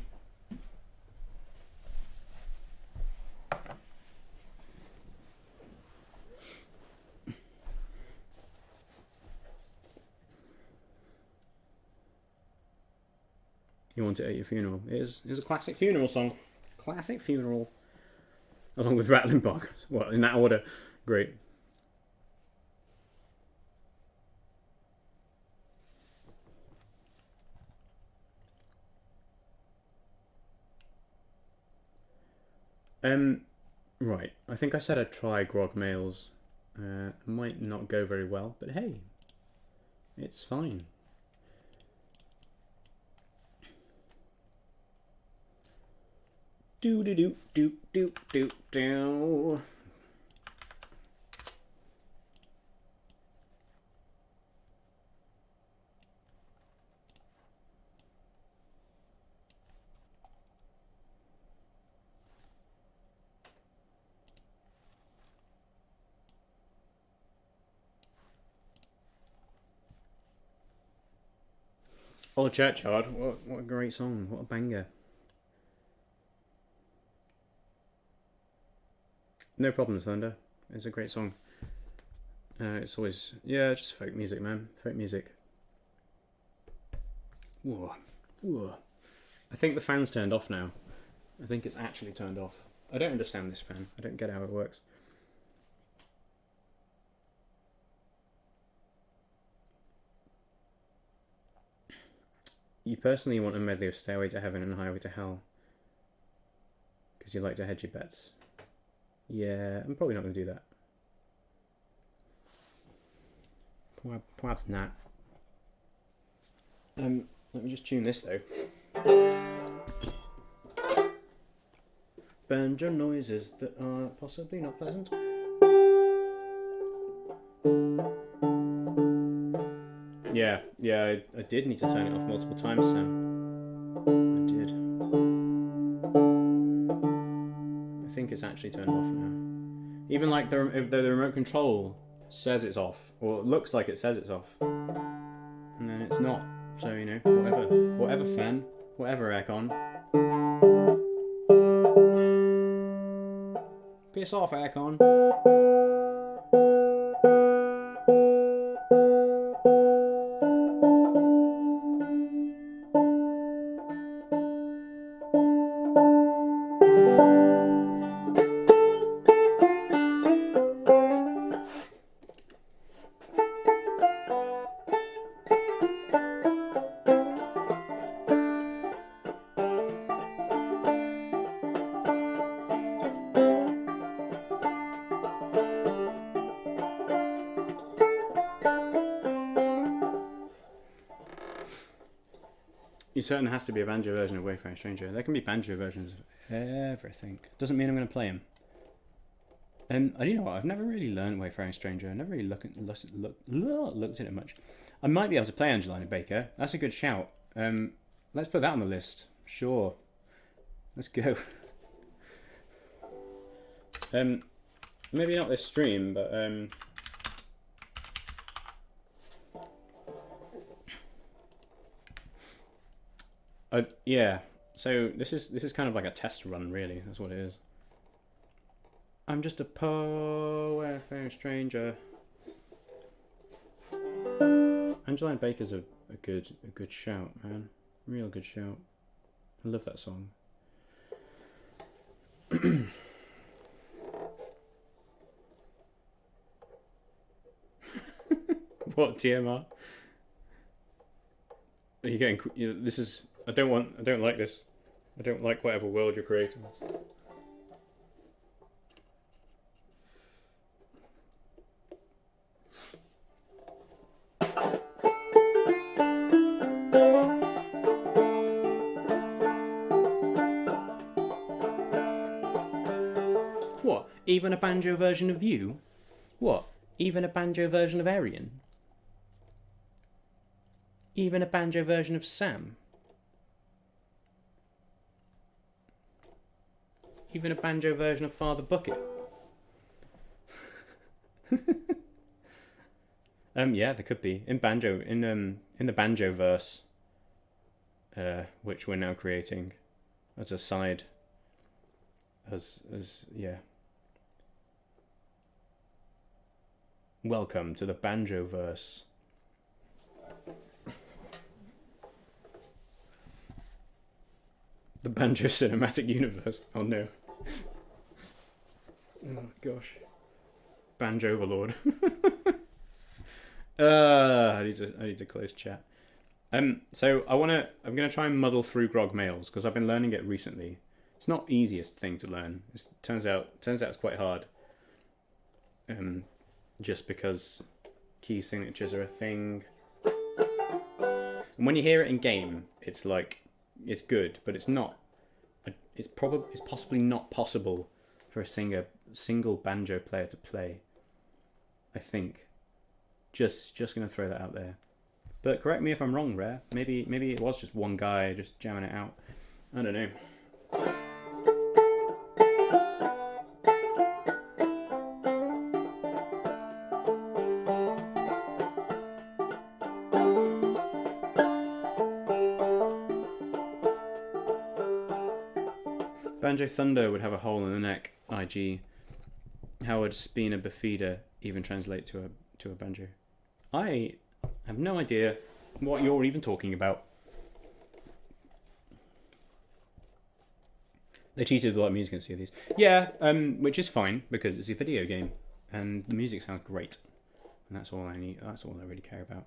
Speaker 1: You Want It at Your Funeral. It is a classic funeral song. Classic funeral. Along with Rattling Bog. Well, in that order. Great. Right. I think I said I'd try grog males. Might not go very well, but hey, it's fine. Do do do do do do do. Old Churchyard, what a great song, what a banger. No Problems, Thunder. It's a great song. It's always, yeah, just folk music, man. Folk music. Whoa. Whoa. I think the fan's turned off now. I think it's actually turned off. I don't understand this fan. I don't get how it works. You personally want a medley of Stairway to Heaven and Highway to Hell because you like to hedge your bets. Yeah, I'm probably not going to do that. Perhaps not. Let me just tune this though. Banjo noises that are possibly not pleasant. Yeah, I did need to turn it off multiple times, Sam. I did. I think it's actually turned off now. Even like if the remote control says it's off, or it looks like it says it's off, and then it's not. So, you know, whatever fan, whatever aircon. Piss off, aircon. You certainly has to be a banjo version of Wayfaring Stranger. There can be banjo versions of everything. Doesn't mean I'm going to play them. And you know what? I've never really learned Wayfaring Stranger. I never really looked at it much. I might be able to play Angelina Baker. That's a good shout. Let's put that on the list. Sure. Let's go. Maybe not this stream, but yeah. So this is kind of like a test run, really. That's what it is. I'm just a poor stranger. Angelina Baker's a good shout, man. Real good shout. I love that song. What TMR? Are you getting? This is. I don't like this. I don't like whatever world you're creating. What? Even a banjo version of you? What? Even a banjo version of Arian? Even a banjo version of Sam? Even a banjo version of Father Bucket? Yeah, there could be in the banjo verse, which we're now creating as a side. As yeah. Welcome to the banjo verse. The banjo cinematic universe. Oh no. Oh gosh. Banjo overlord. I need to close chat. So I'm gonna try and muddle through grog males because I've been learning it recently. It's not easiest thing to learn. Turns out it's quite hard. Just because key signatures are a thing. And when you hear it in game, it's like, it's good, but it's not. It's possibly not possible for a single banjo player to play. I think. Just gonna throw that out there. But correct me if I'm wrong, Rare. Maybe it was just one guy just jamming it out. I don't know. Banjo Thunder would have a hole in the neck. IG. How would Spina Bifida even translate to a banjo? I have no idea what you're even talking about. They cheated a lot of music in these. Yeah, which is fine because it's a video game and the music sounds great, and that's all I need. That's all I really care about.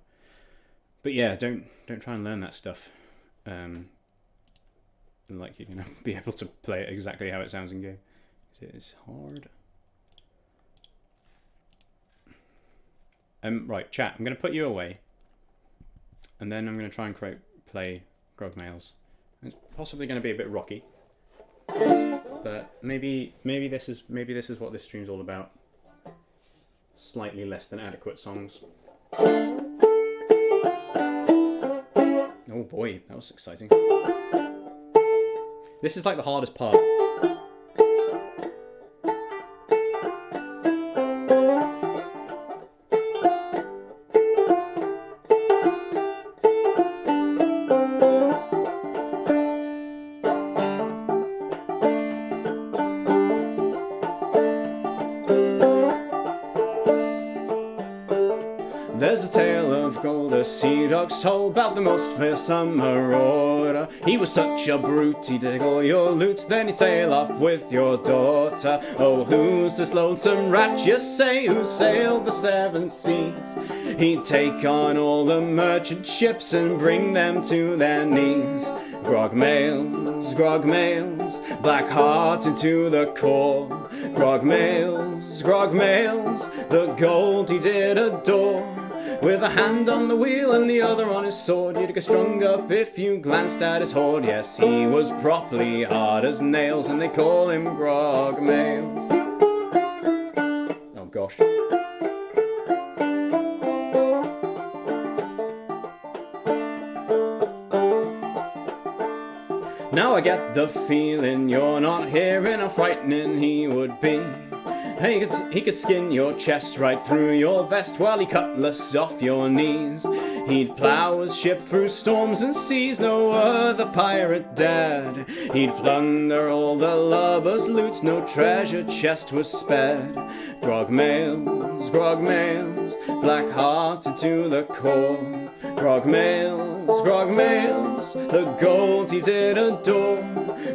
Speaker 1: But yeah, don't try and learn that stuff. Like you're gonna be able to play it exactly how it sounds in game. It's hard. Right, chat. I'm gonna put you away, and then I'm gonna try and play Grogmails. It's possibly gonna be a bit rocky, but maybe this is what this stream's all about. Slightly less than adequate songs. Oh boy, that was exciting. This is like the hardest part. There's a tale of gold, a sea dog's told about the most fearsome marauder. He was such a brute, he'd take all your loot, then he'd sail off with your daughter. Oh, who's this lonesome rat, you say, who sailed the 7 seas? He'd take on all the merchant ships and bring them to their knees. Grogmails, Grogmails, black hearted to the core. Grogmails, Grogmails, the gold he did adore. With a hand on the wheel and the other on his sword, you'd get strung up if you glanced at his hoard. Yes, he was properly hard as nails, and they call him Grogmails. Oh gosh. Now I get the feeling you're not hearing how frightening he would be. He could skin your chest right through your vest while he cutlass off your knees. He'd plough his ship through storms and seas no other pirate dared. He'd plunder all the lubbers' loot, no treasure chest was spared. Grogmails, Grogmails, black-hearted to the core. Grogmails, Grogmails, the gold he did adore.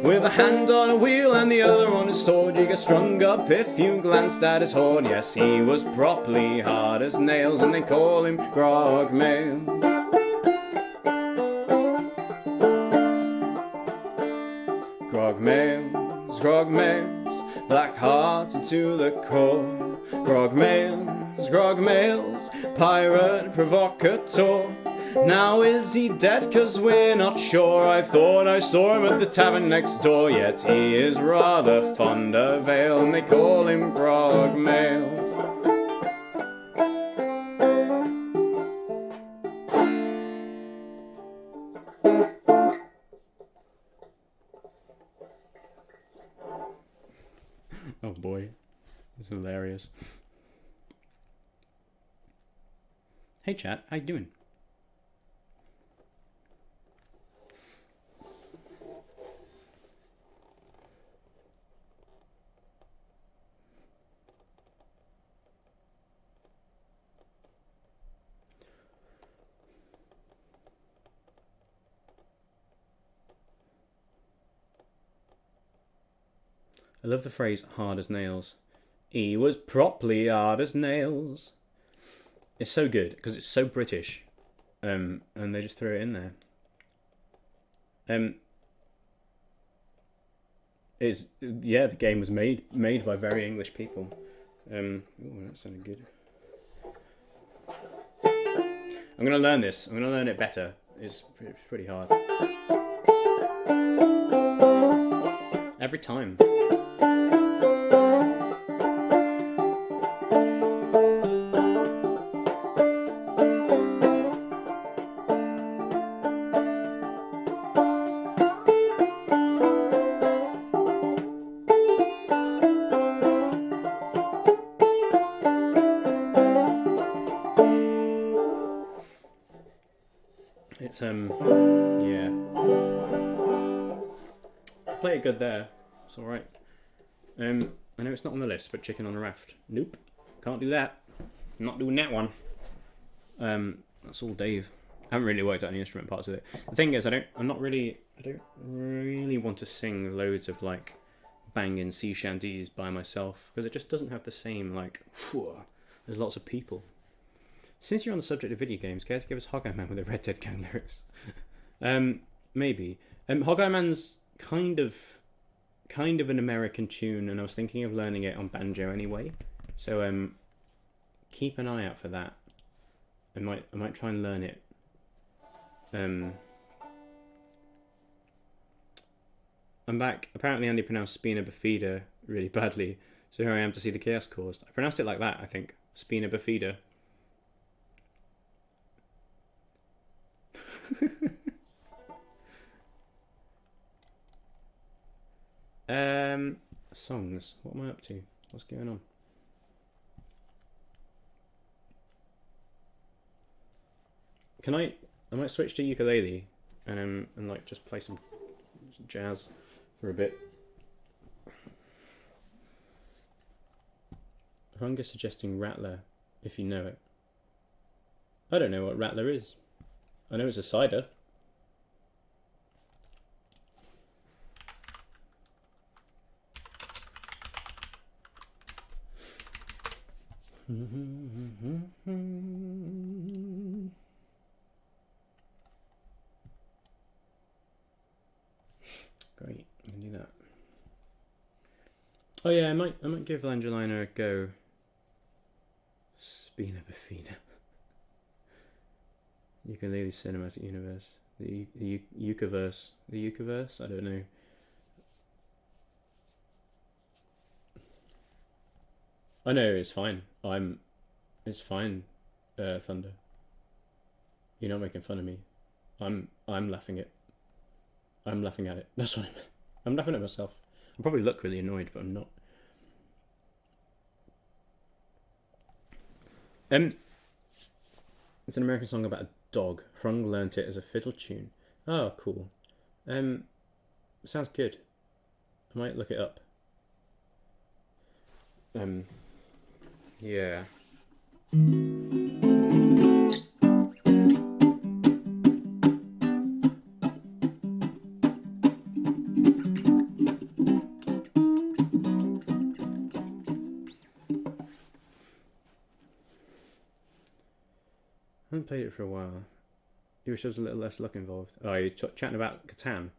Speaker 1: With a hand on a wheel and the other on his sword, you get strung up if you glanced at his hoard. Yes, he was properly hard as nails, and they call him Grogmails. Grogmails, Grogmails, black-hearted to the core. Grogmails, Grogmails, pirate provocateur. Now is he dead? 'Cause we're not sure. I thought I saw him at the tavern next door. Yet he is rather fond of ale, and they call him Grogmails. Oh boy, it's hilarious. Hey chat, how you doing? I love the phrase hard as nails. He was properly hard as nails. It's so good because it's so British, and they just threw it in there. Is yeah, the game was made by very English people. Ooh, that sounded good. I'm gonna learn this. I'm gonna learn it better. It's pretty hard. Every time. It's yeah. I play it good there. It's all right. I know it's not on the list, but Chicken on a Raft. Nope, can't do that. I'm not doing that one. That's all Dave. I haven't really worked out any instrument parts with it. The thing is, I don't really want to sing loads of like banging sea shanties by myself because it just doesn't have the same like. There's lots of people. Since you're on the subject of video games, care to give us Hog-Eye Man with the Red Dead Gang lyrics? Maybe. Hog-Eye Man's kind of an American tune, and I was thinking of learning it on banjo anyway. So keep an eye out for that. I might try and learn it. I'm back. Apparently Andy pronounced Spina Bifida really badly, so here I am to see the chaos caused. I pronounced it like that, I think. Spina Bifida. Songs. What am I up to? What's going on? I might switch to ukulele and like just play some jazz for a bit. Hunger suggesting Rattler, if you know it. I don't know what Rattler is. I know it's a cider. Great, I can do that. Oh yeah, I might give Angelina a go. Spina Bifida. Ukulele Cinematic Universe. The Ukaverse. The Ukaverse? I don't know. I know, it's fine. It's fine, Thunder. You're not making fun of me. I'm laughing at it. That's what I'm laughing at myself. I probably look really annoyed, but I'm not. It's an American song about a dog. Hrung learnt it as a fiddle tune. Oh, cool. Sounds good. I might look it up. Yeah. I haven't played it for a while. You wish there was a little less luck involved. Oh, you're chatting about Catan.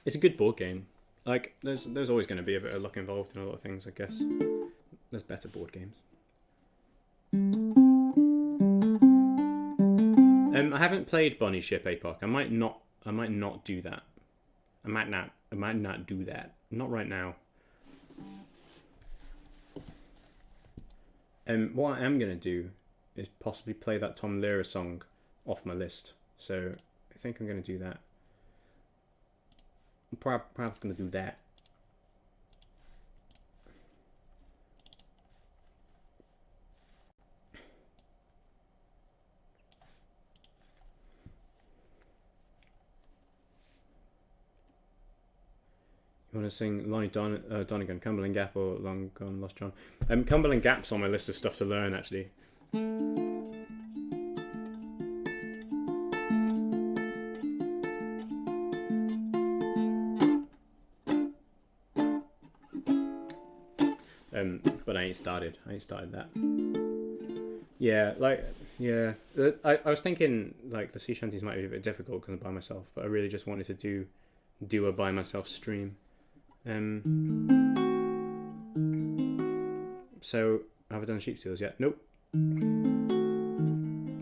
Speaker 1: It's a good board game. Like, there's always going to be a bit of luck involved in a lot of things, I guess. There's better board games. I haven't played Bonnie Ship APOC. I might not do that. I might not do that. Not right now. What I am going to do is possibly play that Tom Lehrer song off my list. So I think I'm going to do that. I'm perhaps going to do that. You want to sing Lonnie Donegan, Cumberland Gap, or Long Gone Lost John? Cumberland Gap's on my list of stuff to learn, actually. But I ain't started that. Yeah, like Yeah, I was thinking like the sea shanties might be a bit difficult because I'm by myself, but I really just wanted to do a by myself stream. So have I done sheep stealers yet? Nope.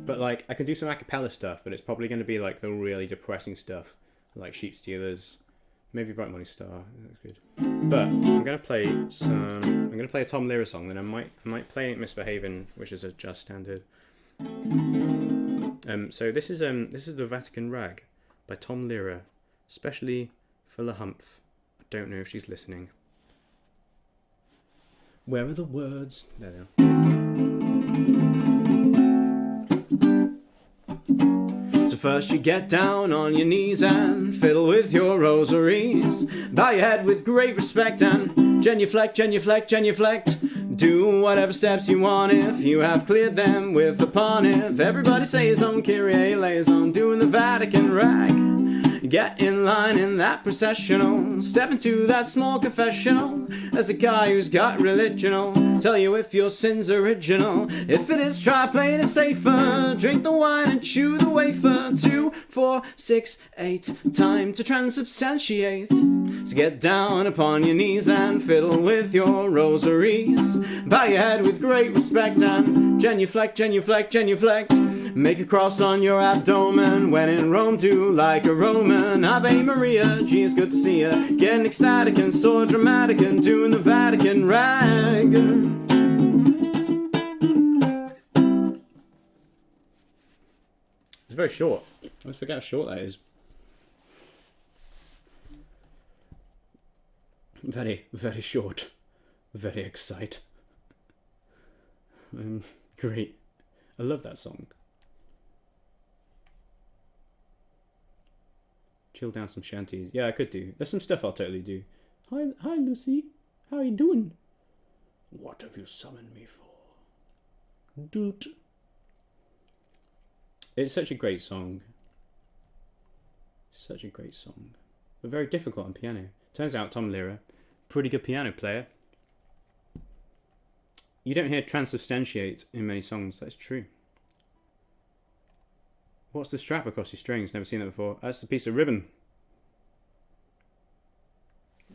Speaker 1: But like I can do some a cappella stuff, but it's probably going to be like the really depressing stuff, like sheep stealers, maybe Bright Morning Star. That's good. But I'm gonna play a Tom Lehrer song. Then I might play Misbehaving, which is a jazz standard. So this is the Vatican Rag by Tom Lehrer, especially for La Humph. I don't know if she's listening. Where are the words? There they are. So first you get down on your knees and fiddle with your rosaries. Bow your head with great respect and genuflect, genuflect, genuflect. Do whatever steps you want if you have cleared them with the pontiff. Everybody say his own Kyrie eleison, doing the Vatican Rag. Get in line in that processional, step into that small confessional. As a guy who's got religional, tell you if your sin's original. If it is, try playing it safer. Drink the wine and chew the wafer. 2, 4, 6, 8, time to transubstantiate. So get down upon your knees and fiddle with your rosaries. Bow your head with great respect and genuflect, genuflect, genuflect. Make a cross on your abdomen. When in Rome, do like a Roman. Ave Maria, geez, good to see ya. Getting ecstatic and so dramatic and doing the Vatican Rag. It's very short. I always forget how short that is. Very, very short. Very exciting. Great. I love that song. Chill down some shanties. Yeah, I could do. There's some stuff I'll totally do. Hi, Lucy. How are you doing? What have you summoned me for? Doot. It's such a great song. Such a great song. But very difficult on piano. Turns out Tom Lehrer, pretty good piano player. You don't hear transubstantiate in many songs, that's true. What's the strap across your strings? Never seen that before. That's a piece of ribbon.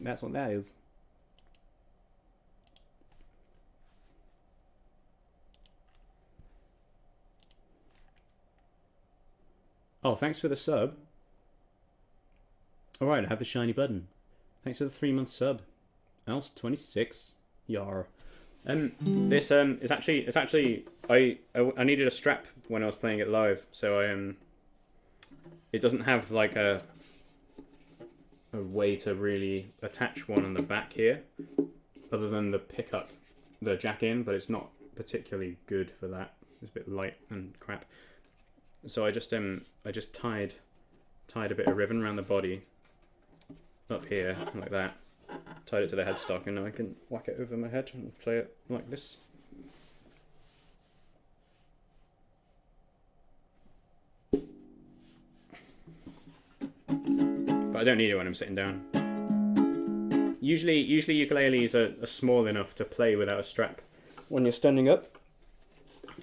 Speaker 1: That's what that is. Oh, thanks for the sub. Alright, I have the shiny button. Thanks for the 3-month sub. Else 26. Yar. This is actually I needed a strap when I was playing it live, so it doesn't have like a way to really attach one on the back here, other than the pickup, the jack in, but it's not particularly good for that. It's a bit light and crap. So I just tied a bit of ribbon around the body up here like that. Tied it to the headstock, and now I can whack it over my head and play it like this. But I don't need it when I'm sitting down. Usually ukuleles are small enough to play without a strap when you're standing up.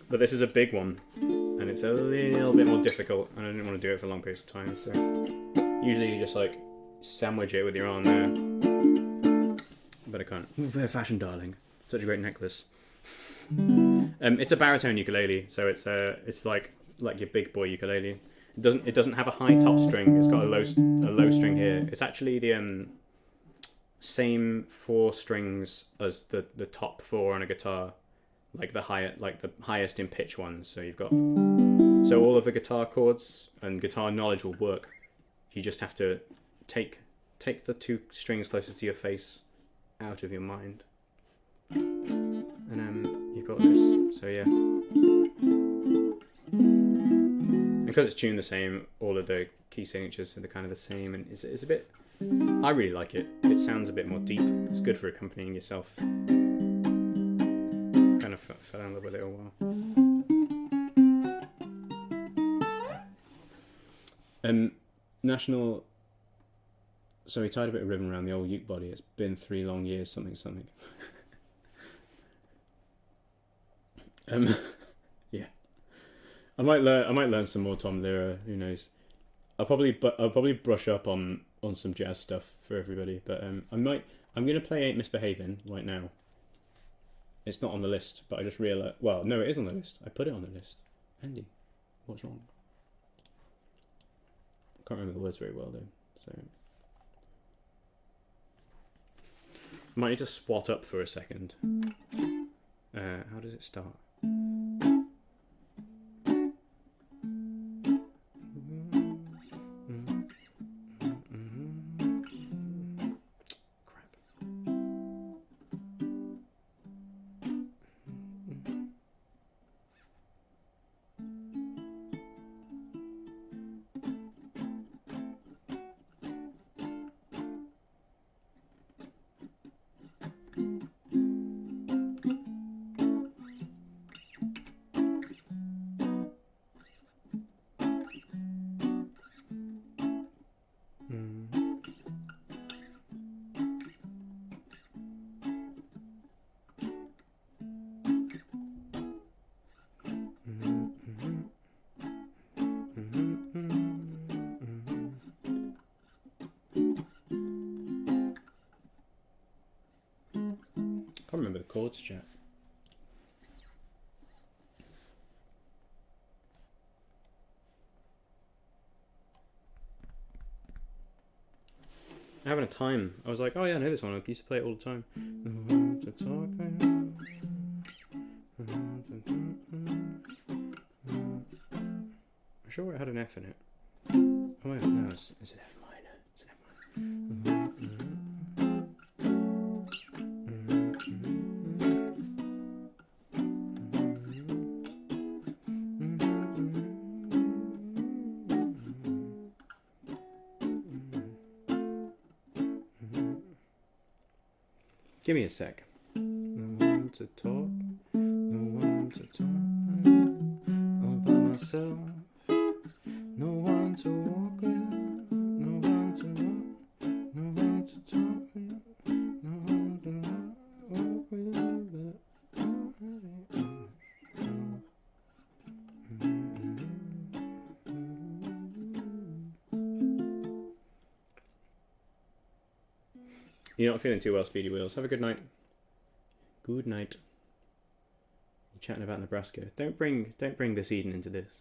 Speaker 1: But this is a big one, and it's a little bit more difficult, and I didn't want to do it for long periods of time, so usually you just like sandwich it with your arm there. But I can't. Ooh, fair fashion, darling. Such a great necklace. It's a baritone ukulele, so it's like your big boy ukulele. It doesn't have a high top string. It's got a low string here. It's actually the same 4 strings as the top 4 on a guitar, like the highest in pitch ones. So you've got all of the guitar chords and guitar knowledge will work. You just have to take the 2 strings closest to your face out of your mind, and you've got this. So yeah, because it's tuned the same, all of the key signatures are kind of the same, and it's a bit. I really like it. It sounds a bit more deep. It's good for accompanying yourself. Kind of fell in love with it a while. National. So he tied a bit of ribbon around the old uke body. It's been 3 long years, something. Yeah. I might learn some more Tom Lehrer. Who knows? I'll probably brush up on some jazz stuff for everybody. But I'm gonna play Ain't Misbehaving right now. It's not on the list, but I just realized. Well, no, it is on the list. I put it on the list. Andy, what's wrong? I can't remember the words very well though. So I might need to swat up for a second. How does it start? I can't remember the chords, chat. Having a time. I was like, oh yeah, I know this one. I used to play it all the time. I'm sure it had an F in it. Oh wait, no, it's an F minor. It's an F minor. Give me a sec. No one to talk, no one to talk, all by myself. No one to walk with, no one to walk, no one to talk with, no one to walk with, You're not feeling too well, Speedy Wheels. Have a good night. Good night. You're chatting about Nebraska. Don't bring this Eden into this.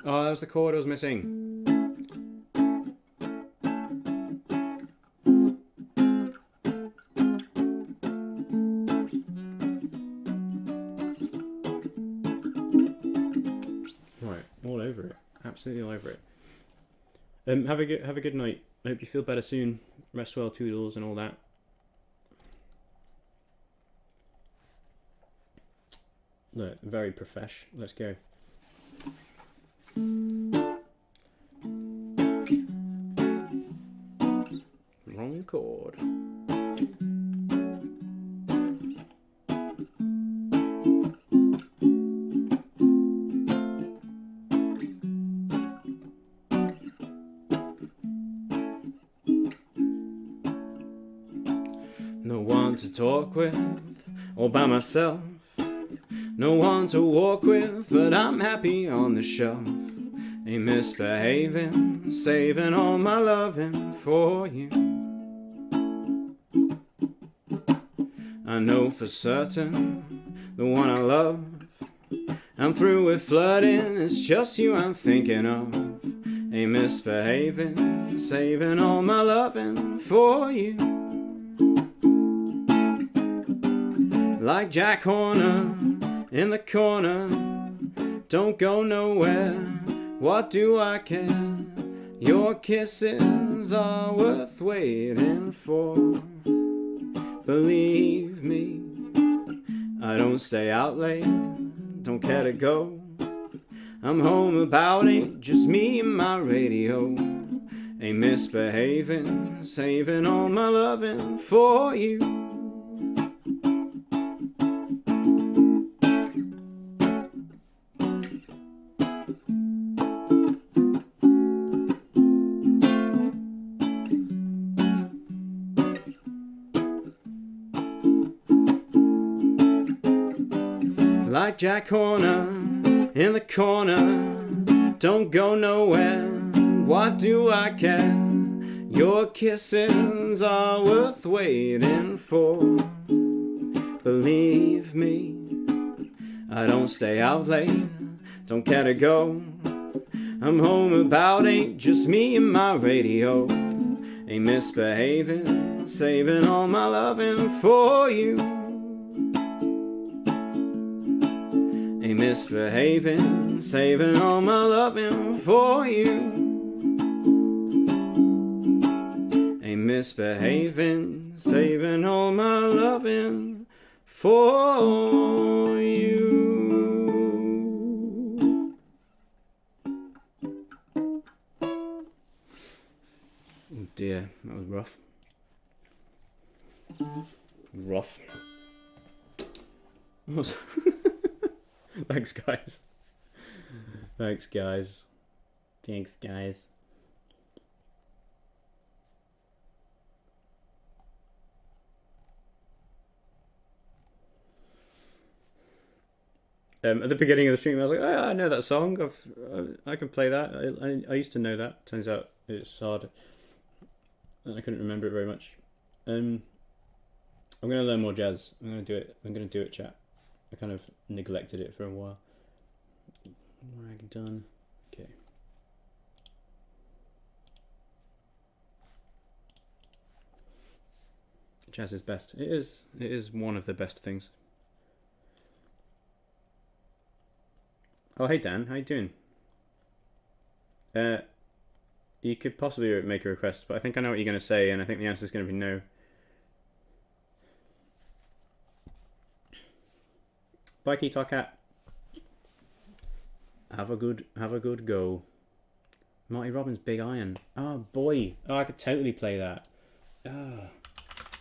Speaker 1: Oh, that was the chord I was missing. Right, all over it. Absolutely all over it. Have a good night. I hope you feel better soon. Rest well, toodles, and all that. Look, very profesh. Let's go. Wrong chord. No one to talk with, all by myself. No one to walk with, but I'm happy on the shelf. Ain't misbehaving, saving all my loving for you. I know for certain, the one I love. I'm through with flirting, it's just you I'm thinking of. Ain't misbehaving, saving all my loving for you. Like Jack Horner in the corner, don't go nowhere. what do I care? Your kisses are worth waiting for. Believe me, I don't stay out late, don't care to go. I'm home about 8, just me and my radio. Ain't misbehaving, saving all my loving for you. Like Jack Horner in the corner, don't go nowhere, what do I care? Your kisses are worth waiting for. Believe me, I don't stay out late, don't care to go. I'm home about 8, just me and my radio. Ain't misbehaving, saving all my loving for you. Ain't misbehaving, saving all my loving for you. Ain't misbehaving, saving all my loving for you. Oh dear, that was rough. Rough. Thanks, guys. Thanks, guys. Thanks, guys. At the beginning of the stream, I was like, oh, I know that song. I can play that. I used to know that. Turns out it's hard, and I couldn't remember it very much. I'm going to learn more jazz. I'm going to do it, chat. I kind of neglected it for a while. Rag done. Okay. Jazz is best. It is one of the best things. Oh, hey Dan, how you doing? You could possibly make a request, but I think I know what you're going to say, and I think the answer is going to be no. Bye, Keytar Cat. Have a good go. Marty Robbins' Big Iron. Oh boy. Oh, I could totally play that. Ah,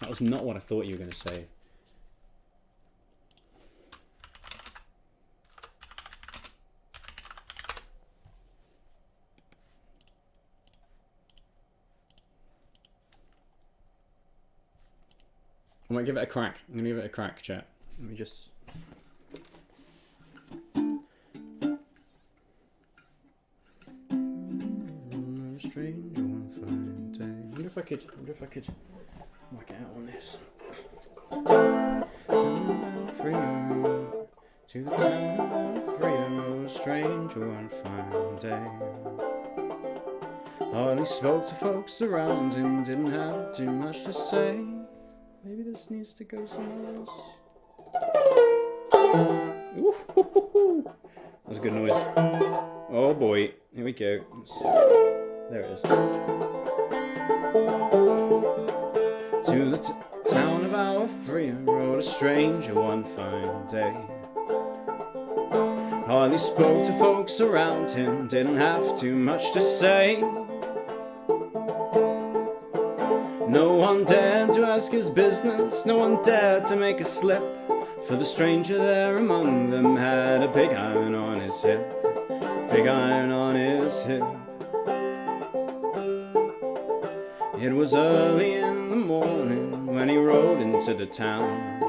Speaker 1: that was not what I thought you were going to say. I might give it a crack. I'm going to give it a crack, chat. Let me just... Strange one fine day. I wonder if I could whack it out on this. To the town of Rio, strange one fine day. Hardly spoke to folks around him, didn't have too much to say. Maybe this needs to go somewhere else. Ooh, hoo, hoo, hoo. That was a good noise. Oh boy, here we go. There it is. To the town of our Fria rode a stranger one fine day. Hardly spoke to folks around him, didn't have too much to say. No one dared to ask his business, no one dared to make a slip, for the stranger there among them had a big iron on his hip. Big iron on his hip. It was early in the morning when he rode into the town.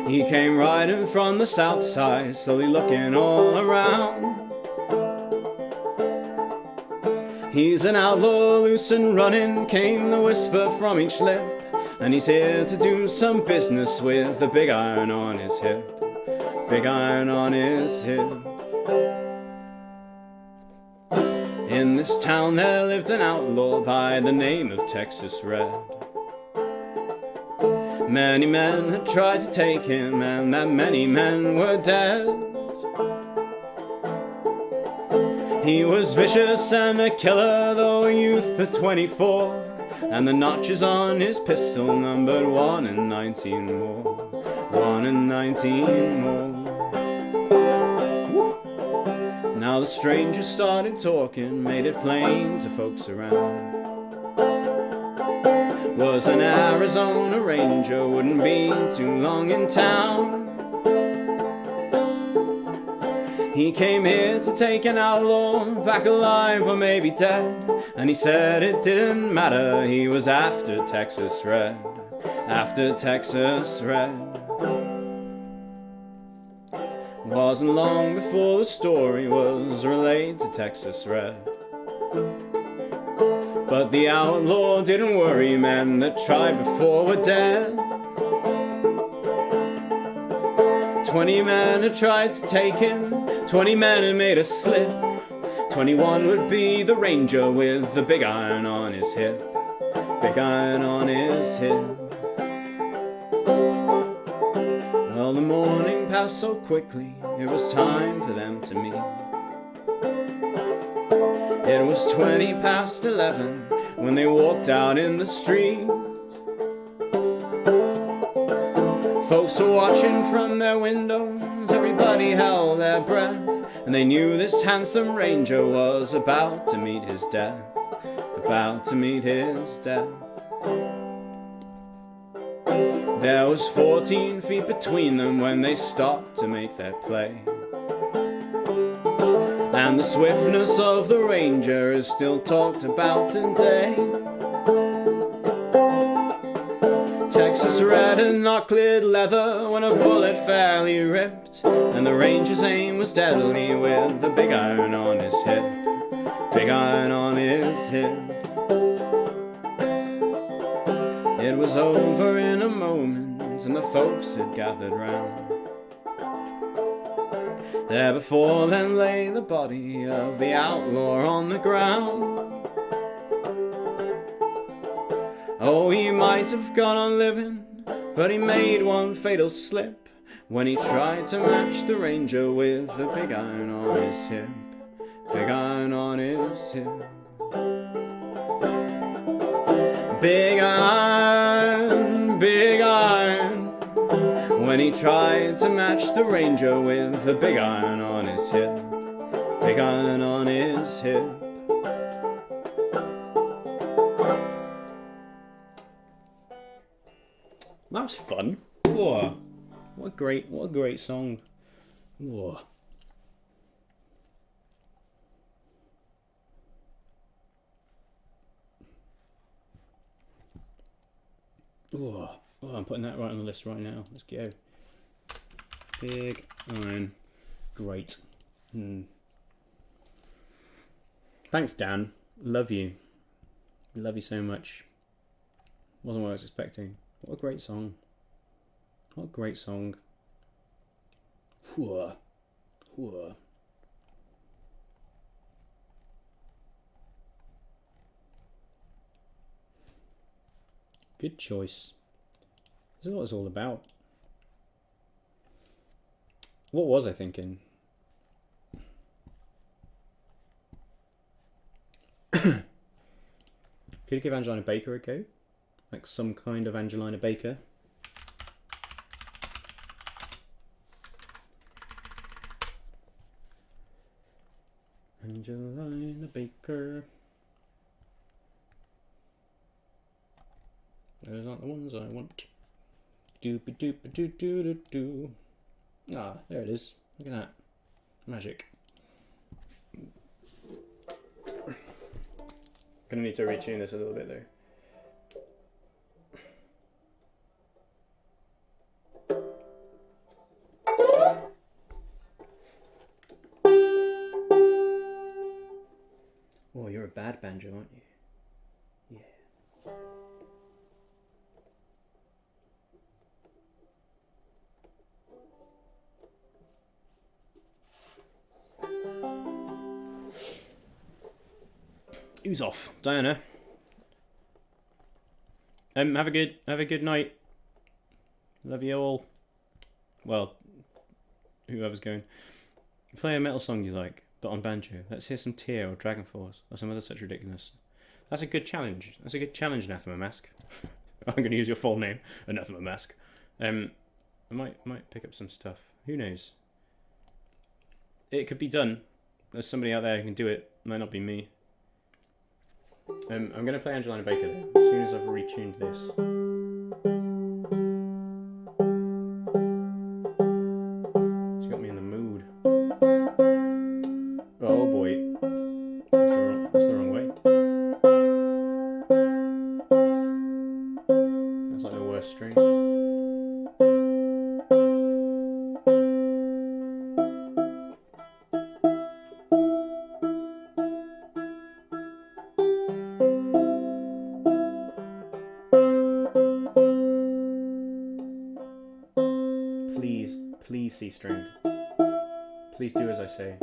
Speaker 1: He came riding from the south side, slowly looking all around. He's an outlaw, loose and running, came the whisper from each lip, and he's here to do some business with the big iron on his hip. Big iron on his hip. In this town there lived an outlaw by the name of Texas Red. Many men had tried to take him, and that many men were dead. He was vicious and a killer, though a youth of 24, and the notches on his pistol numbered 1 in 19 more. 1 in 19 more. Now the stranger started talking, made it plain to folks around. Was an Arizona Ranger, wouldn't be too long in town. He came here to take an outlaw, back alive or maybe dead. And he said it didn't matter, he was after Texas Red. After Texas Red. Wasn't long before the story was relayed to Texas Red. But the outlaw didn't worry, men that tried before were dead. 20 men had tried to take him, 20 men had made a slip. 21 would be the ranger with the big iron on his hip. Big iron on his hip. Well, the morning passed so quickly, it was time for them to meet. It was 20 past 11 when they walked out in the street. Folks were watching from their windows, everybody held their breath, and they knew this handsome ranger was about to meet his death. About to meet his death. There was 14 feet between them when they stopped to make their play. And the swiftness of the ranger is still talked about today. Texas Red and knuckled leather when a bullet fairly ripped, and the ranger's aim was deadly with the big iron on his hip. Big iron on his hip. It was over in a moment and the folks had gathered round. There before them lay the body of the outlaw on the ground. Oh, he might have gone on living, but he made one fatal slip when he tried to match the ranger with the big iron on his hip. Big iron on his hip. Big iron, big iron. When he tried to match the ranger with the big iron on his hip. Big iron on his hip. That was fun. Whoa. What a great song. Whoa. Whoa. Oh, I'm putting that right on the list right now. Let's go. Big iron. Great. Thanks, Dan. Love you. Love you so much. Wasn't what I was expecting. What a great song. What a great song. Whoa. Whoa. Good choice. This is what it's all about. What was I thinking? Could you give Angelina Baker a go? Like some kind of Angelina Baker? Angelina Baker. Those aren't the ones I want. Doopy doopy doo doo doo doo. Ah, there it is. Look at that. Magic. Gonna need to retune this a little bit though. Oh, you're a bad banjo, aren't you? Yeah. Who's off? Diana. Have a good night. Love you all. Well, whoever's going. Play a metal song you like. but on banjo. Let's hear some Tear or Dragon Force or some other such ridiculous. That's a good challenge. That's a good challenge, Anathema Mask. I'm going to use your full name, Anathema Mask. I might pick up some stuff. Who knows? It could be done. There's somebody out there who can do it. Might not be me. I'm going to play Angelina Baker though, as soon as I've retuned this. She's got me in the mood. Oh boy. That's the wrong way. That's like the worst string. Please C string. Please do as I say.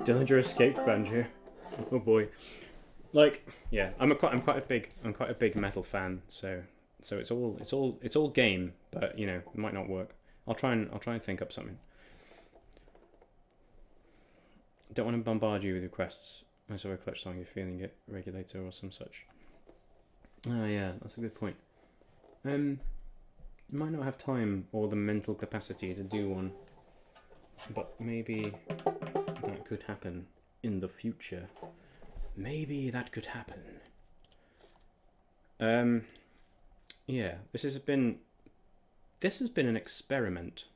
Speaker 1: Dillinger escaped banjo. Oh boy. Like, yeah, I'm quite a big metal fan, so it's all game, but you know, it might not work. I'll try and think up something. Don't want to bombard you with requests. I saw a clutch song, you're feeling it, regulator or some such. Oh yeah, that's a good point. You might not have time or the mental capacity to do one, but maybe that could happen in the future. Maybe that could happen. Yeah, this has been an experiment.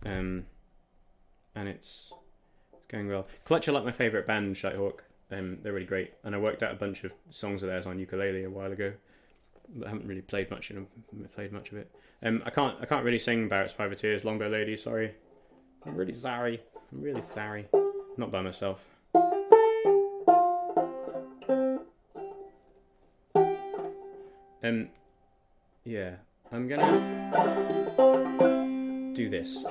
Speaker 1: And it's going well. Clutch are like my favourite band, Shitehawk. They're really great, and I worked out a bunch of songs of theirs on ukulele a while ago, but I haven't really played much of it. I can't really sing Barrett's Private Tears, Longbow Lady. Sorry, I'm really sorry. Not by myself. Yeah, I'm gonna do this.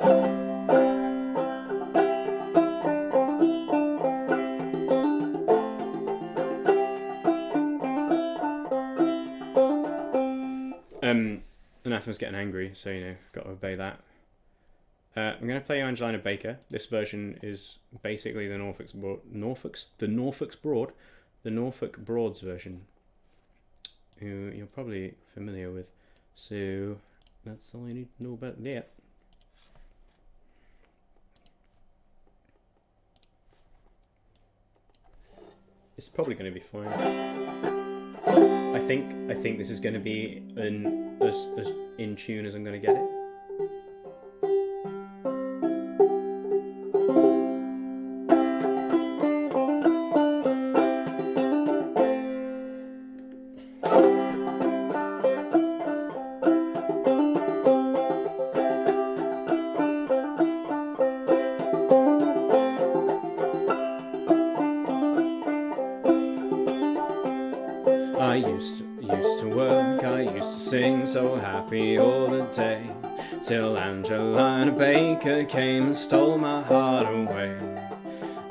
Speaker 1: Anathema's getting angry, so you know, got to obey that. I'm going to play Angelina Baker. This version is basically the Norfolk Broads version, who you're probably familiar with. So that's all you need to know about that. It's probably going to be fine. I think this is going to be as in tune as I'm going to get it. I used to work, I used to sing so happy all the day, till Angelina Baker came and stole my heart away.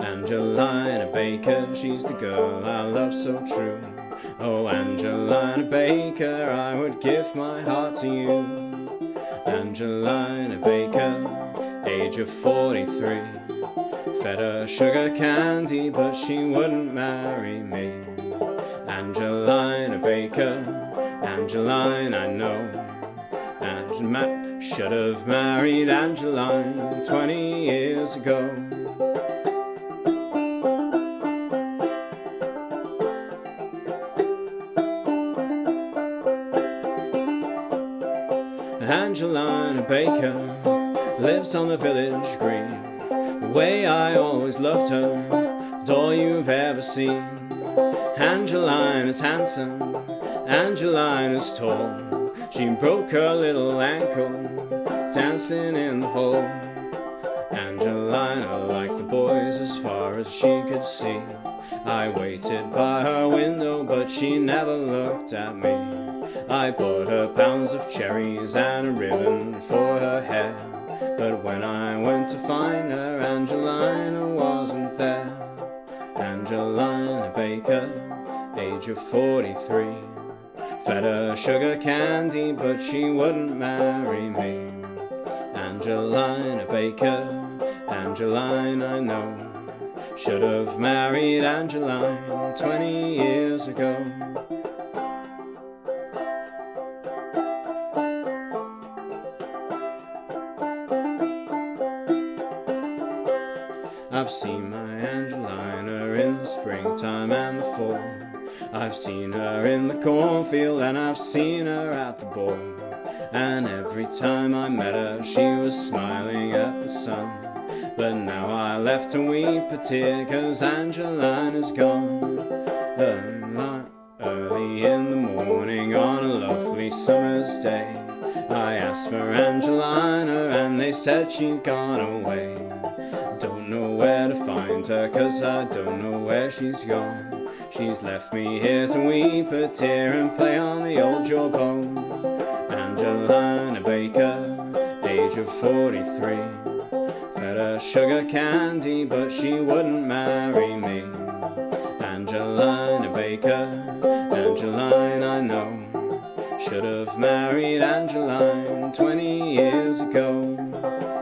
Speaker 1: Angelina Baker, she's the girl I love so true. Oh, Angelina Baker, I would give my heart to you. Angelina Baker, age of 43. Fed her sugar candy, but she wouldn't marry me. Angelina Baker, Angeline, I know. And should have married Angeline 20 years ago. Angelina Baker lives on the village green. The way I always loved her, it's all you've ever seen. Angelina's handsome, Angelina's tall. She broke her little ankle dancing in the hall. Angelina liked the boys as far as she could see. I waited by her window, but she never looked at me. I bought her pounds of cherries and a ribbon for her hair, but when I went to find her, Angelina wasn't there. Angelina Baker, age of 43. Fed her sugar candy, but she wouldn't marry me. Angelina Baker, Angeline, I know. Should have married Angeline 20 years ago. I've seen my Angelina in the springtime and the fall. I've seen her in the cornfield and I've seen her at the ball. And every time I met her, she was smiling at the sun. But now I left to weep a tear, 'cause Angelina's gone. Early in the morning on a lovely summer's day, I asked for Angelina and they said she'd gone away. Don't know where to find her, 'cause I don't know where she's gone. She's left me here to weep a tear and play on the old jawbone. Angelina Baker, age of 43. Fed her sugar candy, but she wouldn't marry me. Angelina Baker, Angeline, I know. Should have married Angeline 20 years ago.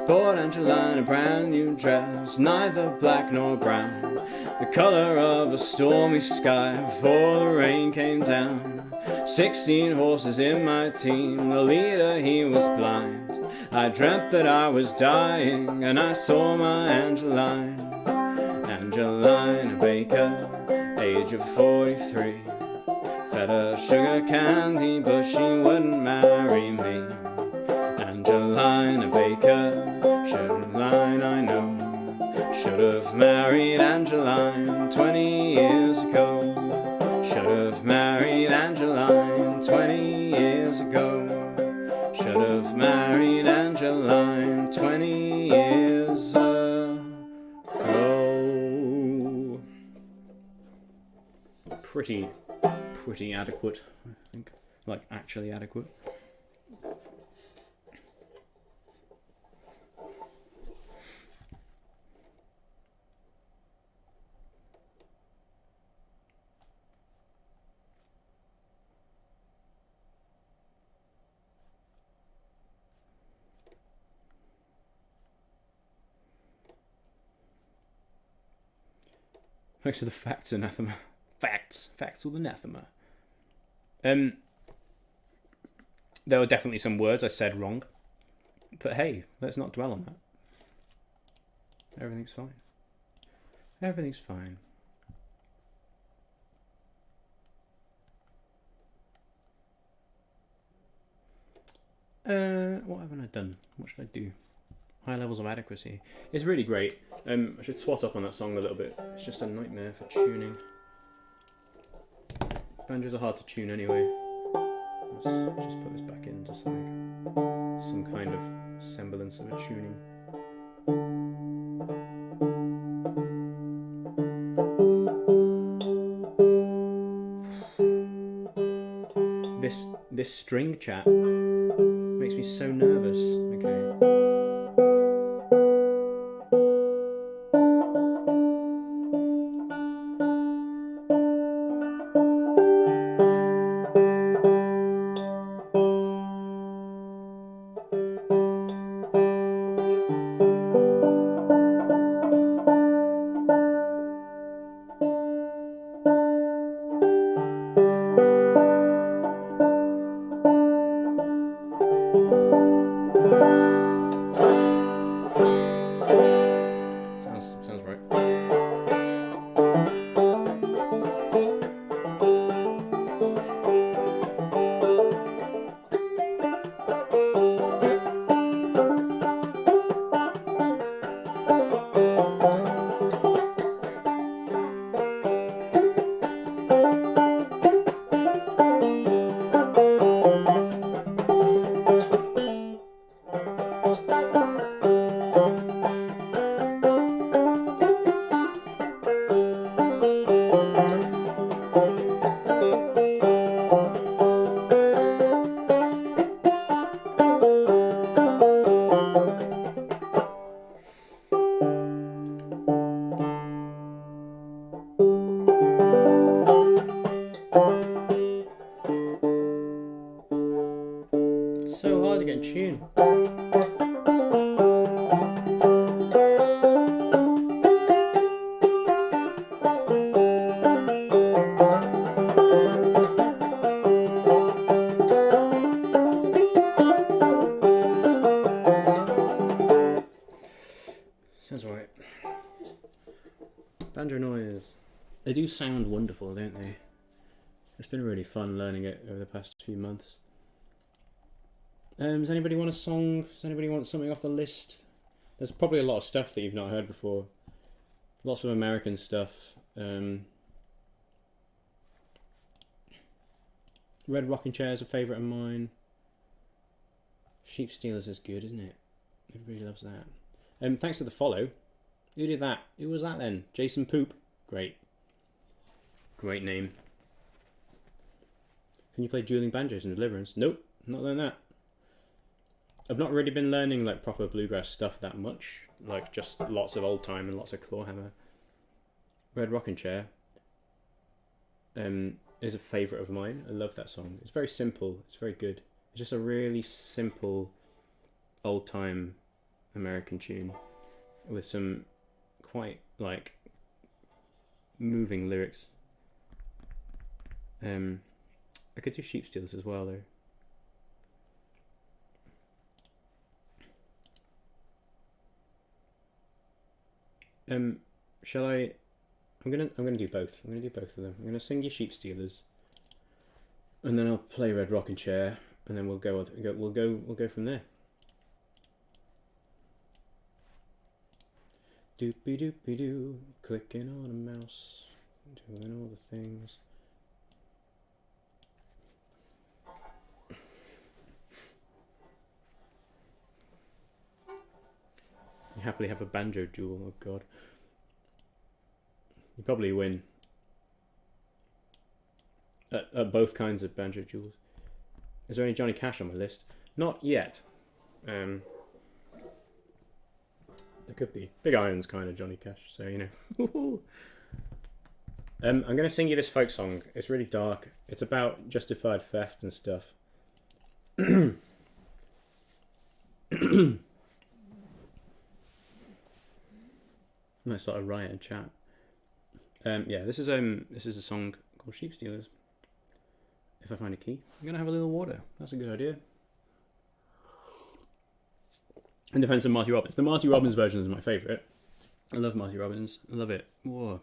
Speaker 1: Bought Angeline a brand new dress, neither black nor brown, the colour of a stormy sky before the rain came down. 16 horses in my team, the leader he was blind. I dreamt that I was dying and I saw my Angeline. Angelina Baker, age of 43. Fed her sugar candy, but she wouldn't marry me. Angelina Baker, Angeline, I know. Should have married Angeline 20 years ago. Should have married Angeline 20 years ago. Should have married Angeline 20 years ago. Pretty adequate, I think. Like, actually adequate. Thanks to the facts anathema. Facts with anathema. There were definitely some words I said wrong, but hey, let's not dwell on that. Everything's fine. Everything's fine. What haven't I done? What should I do? High levels of adequacy. It's really great. I should swat up on that song a little bit. It's just a nightmare for tuning. Banjos are hard to tune anyway. Let's just put this back in just like some kind of semblance of a tuning. This string chat makes me so nervous. Okay. Sounds right. Banjo noise. They do sound wonderful, don't they? It's been really fun learning it over the past few months. Does anybody want a song? Does anybody want something off the list? There's probably a lot of stuff that you've not heard before. Lots of American stuff. Red Rocking Chair is a favourite of mine. Sheep Stealers is good, isn't it? Everybody loves that. Thanks for the follow. Who did that? Who was that then? Jason Poop. Great. Great name. Can you play dueling banjos in Deliverance? Nope, not learned that. I've not really been learning like proper bluegrass stuff that much. Like just lots of old time and lots of clawhammer. Red Rocking Chair is a favourite of mine. I love that song. It's very simple. It's very good. It's just a really simple old time American tune with some quite like moving lyrics. I could do Sheep Stealers as well though. Shall I? I'm gonna do both. I'm gonna do both of them. I'm gonna sing you Sheep Stealers, and then I'll play Red Rocking Chair, and then we'll go from there. Doopy doopy doo, clicking on a mouse, doing all the things. You happily have a banjo duel, oh god. You probably win at both kinds of banjo duels. Is there any Johnny Cash on my list? Not yet. There could be. Big Iron's kind of Johnny Cash, so you know. I'm going to sing you this folk song. It's really dark. It's about justified theft and stuff. Might start a riot in chat. Yeah, this is a song called Sheep Stealers. If I find a key, I'm gonna have a little water. That's a good idea. In defense of Marty Robbins, the Marty Robbins version is my favourite. I love Marty Robbins. I love it. Whoa.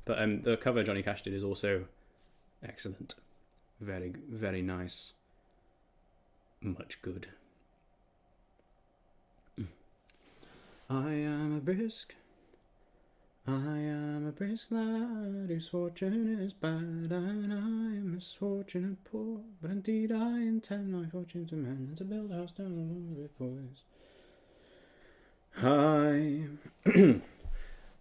Speaker 1: But the cover Johnny Cash did is also excellent. Very, very nice. Much good. I am a brisk lad whose fortune is bad, and I am misfortune and poor, but indeed I intend my fortune to mend, and to build a house down along with boys. I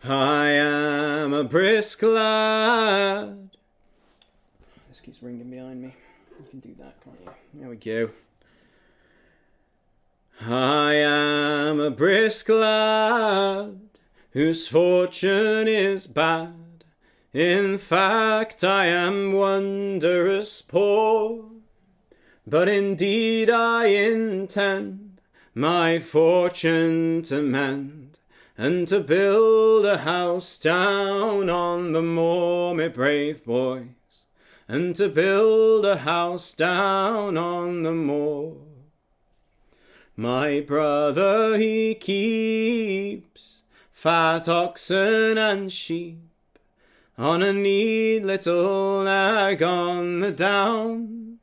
Speaker 1: am a brisk lad. This keeps ringing behind me. You can do that, can't you? There we go. I am a brisk lad whose fortune is bad. In fact, I am wondrous poor, but indeed I intend my fortune to mend, and to build a house down on the moor, me brave boys, and to build a house down on the moor. My brother, he keeps fat oxen and sheep on a neat little nag on the downs.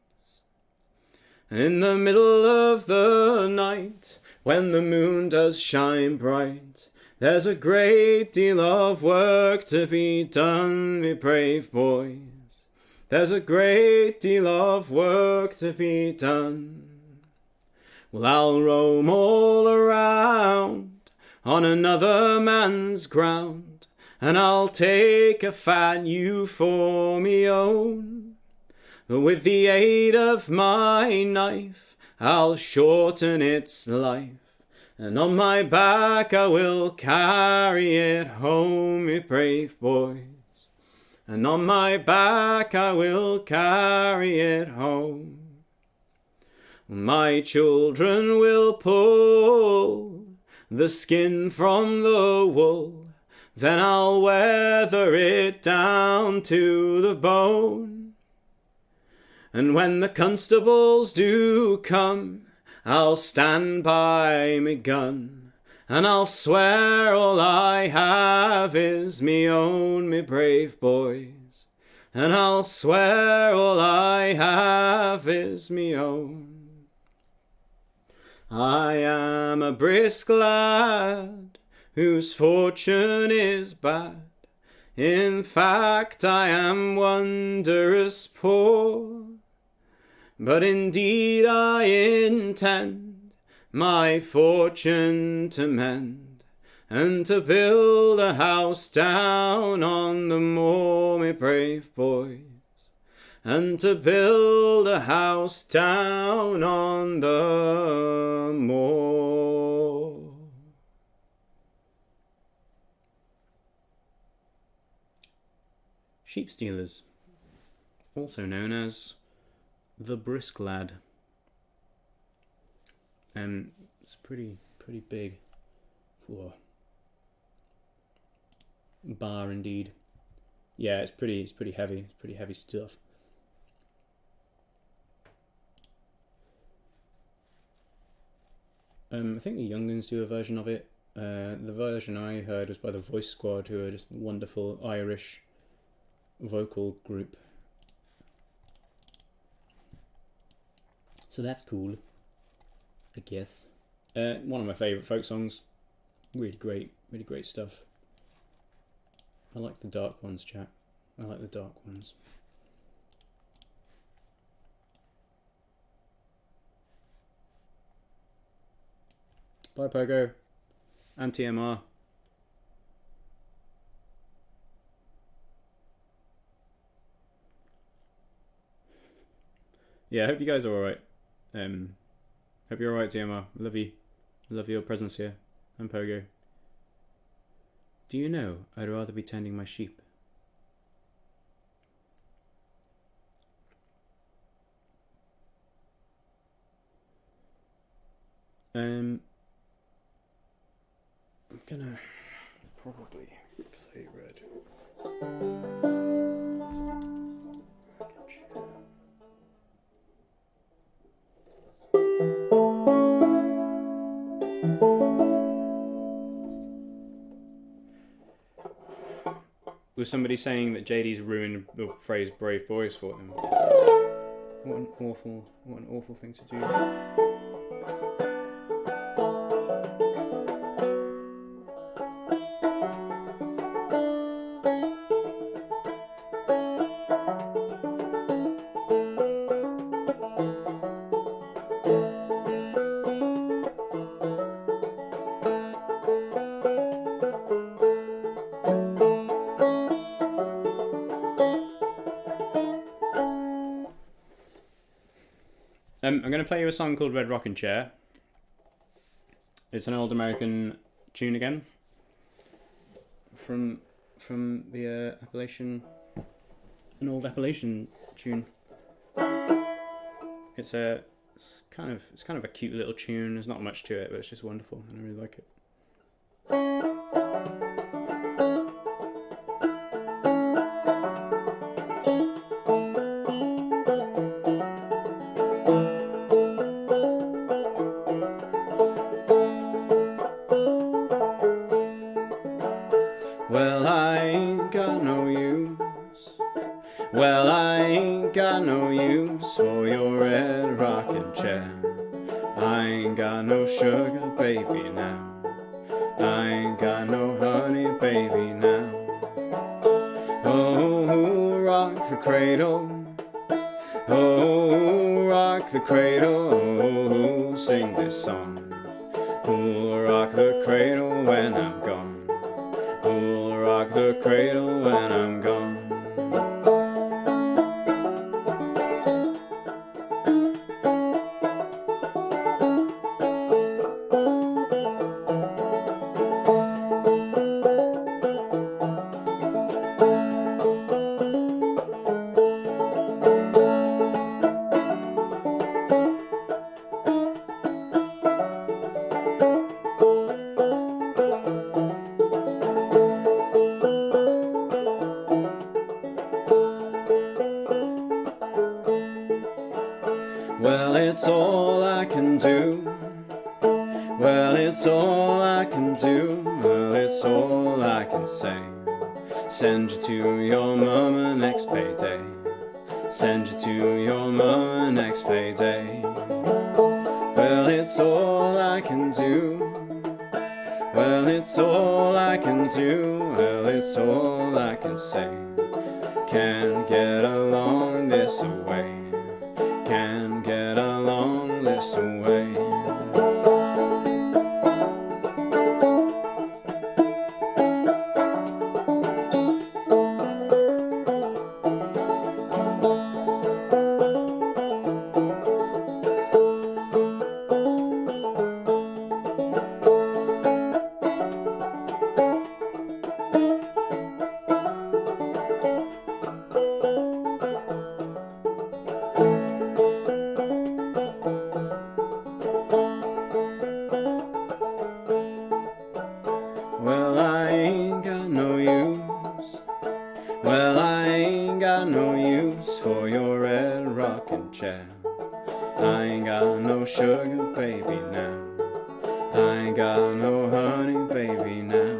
Speaker 1: And in the middle of the night, when the moon does shine bright, there's a great deal of work to be done, me brave boys. There's a great deal of work to be done. Well, I'll roam all around on another man's ground, and I'll take a fat ewe for me own. But with the aid of my knife, I'll shorten its life, and on my back I will carry it home, me brave boys. And on my back I will carry it home. My children will pull the skin from the wool, then I'll weather it down to the bone. And when the constables do come, I'll stand by me gun, And I'll swear all I have is me own, me brave boys. And I'll swear all I have is me own. I am a brisk lad whose fortune is bad. In fact, I am wondrous poor. But indeed I intend my fortune to mend, and to build a house down on the moor, me brave boys. And to build a house down on the moor. Sheep stealers, also known as the brisk lad. It's pretty big. Whoa. Bar indeed. Yeah, it's pretty heavy. It's pretty heavy stuff. I think the Younglings do a version of it. The version I heard was by the Voice Squad, who are just a wonderful Irish vocal group. So that's cool, I guess. One of my favourite folk songs. Really great stuff. I like the dark ones, chat. I like the dark ones. Bye, Pogo. Anti-MR. Yeah, I hope you guys are alright. Hope you're alright, TMR. Love you. Love your presence here. And Pogo. Do you know I'd rather be tending my sheep? I'm gonna probably play red. Was somebody saying that JD's ruined the phrase brave boys for them? What an awful thing to do. I'm going to play you a song called Red Rocking Chair. It's an old American tune again. From the Appalachian... An old Appalachian tune. It's kind of a cute little tune. There's not much to it, but it's just wonderful and I really like it. Well, I ain't got no use. Well, I ain't got no use for your red rocking chair. I ain't got no sugar, baby, now. I ain't got no honey, baby, now. Oh, rock the cradle. Oh, rock the cradle. Oh, sing this song. Oh, rock the cradle when I'm gone. Who'll rock the cradle when I'm gone? Well, it's all I can do. Well, it's all I can it's all I can say. Send you to your mama next payday. Send you to your mama next payday. Well, it's all I can do. Well, it's all I can do. Well, it's all I can say. Can't get along this way. Can't get along this way. Well, I ain't got no use. Well, I ain't got no use for your red rocking chair. I ain't got no sugar baby now. I ain't got no honey baby now.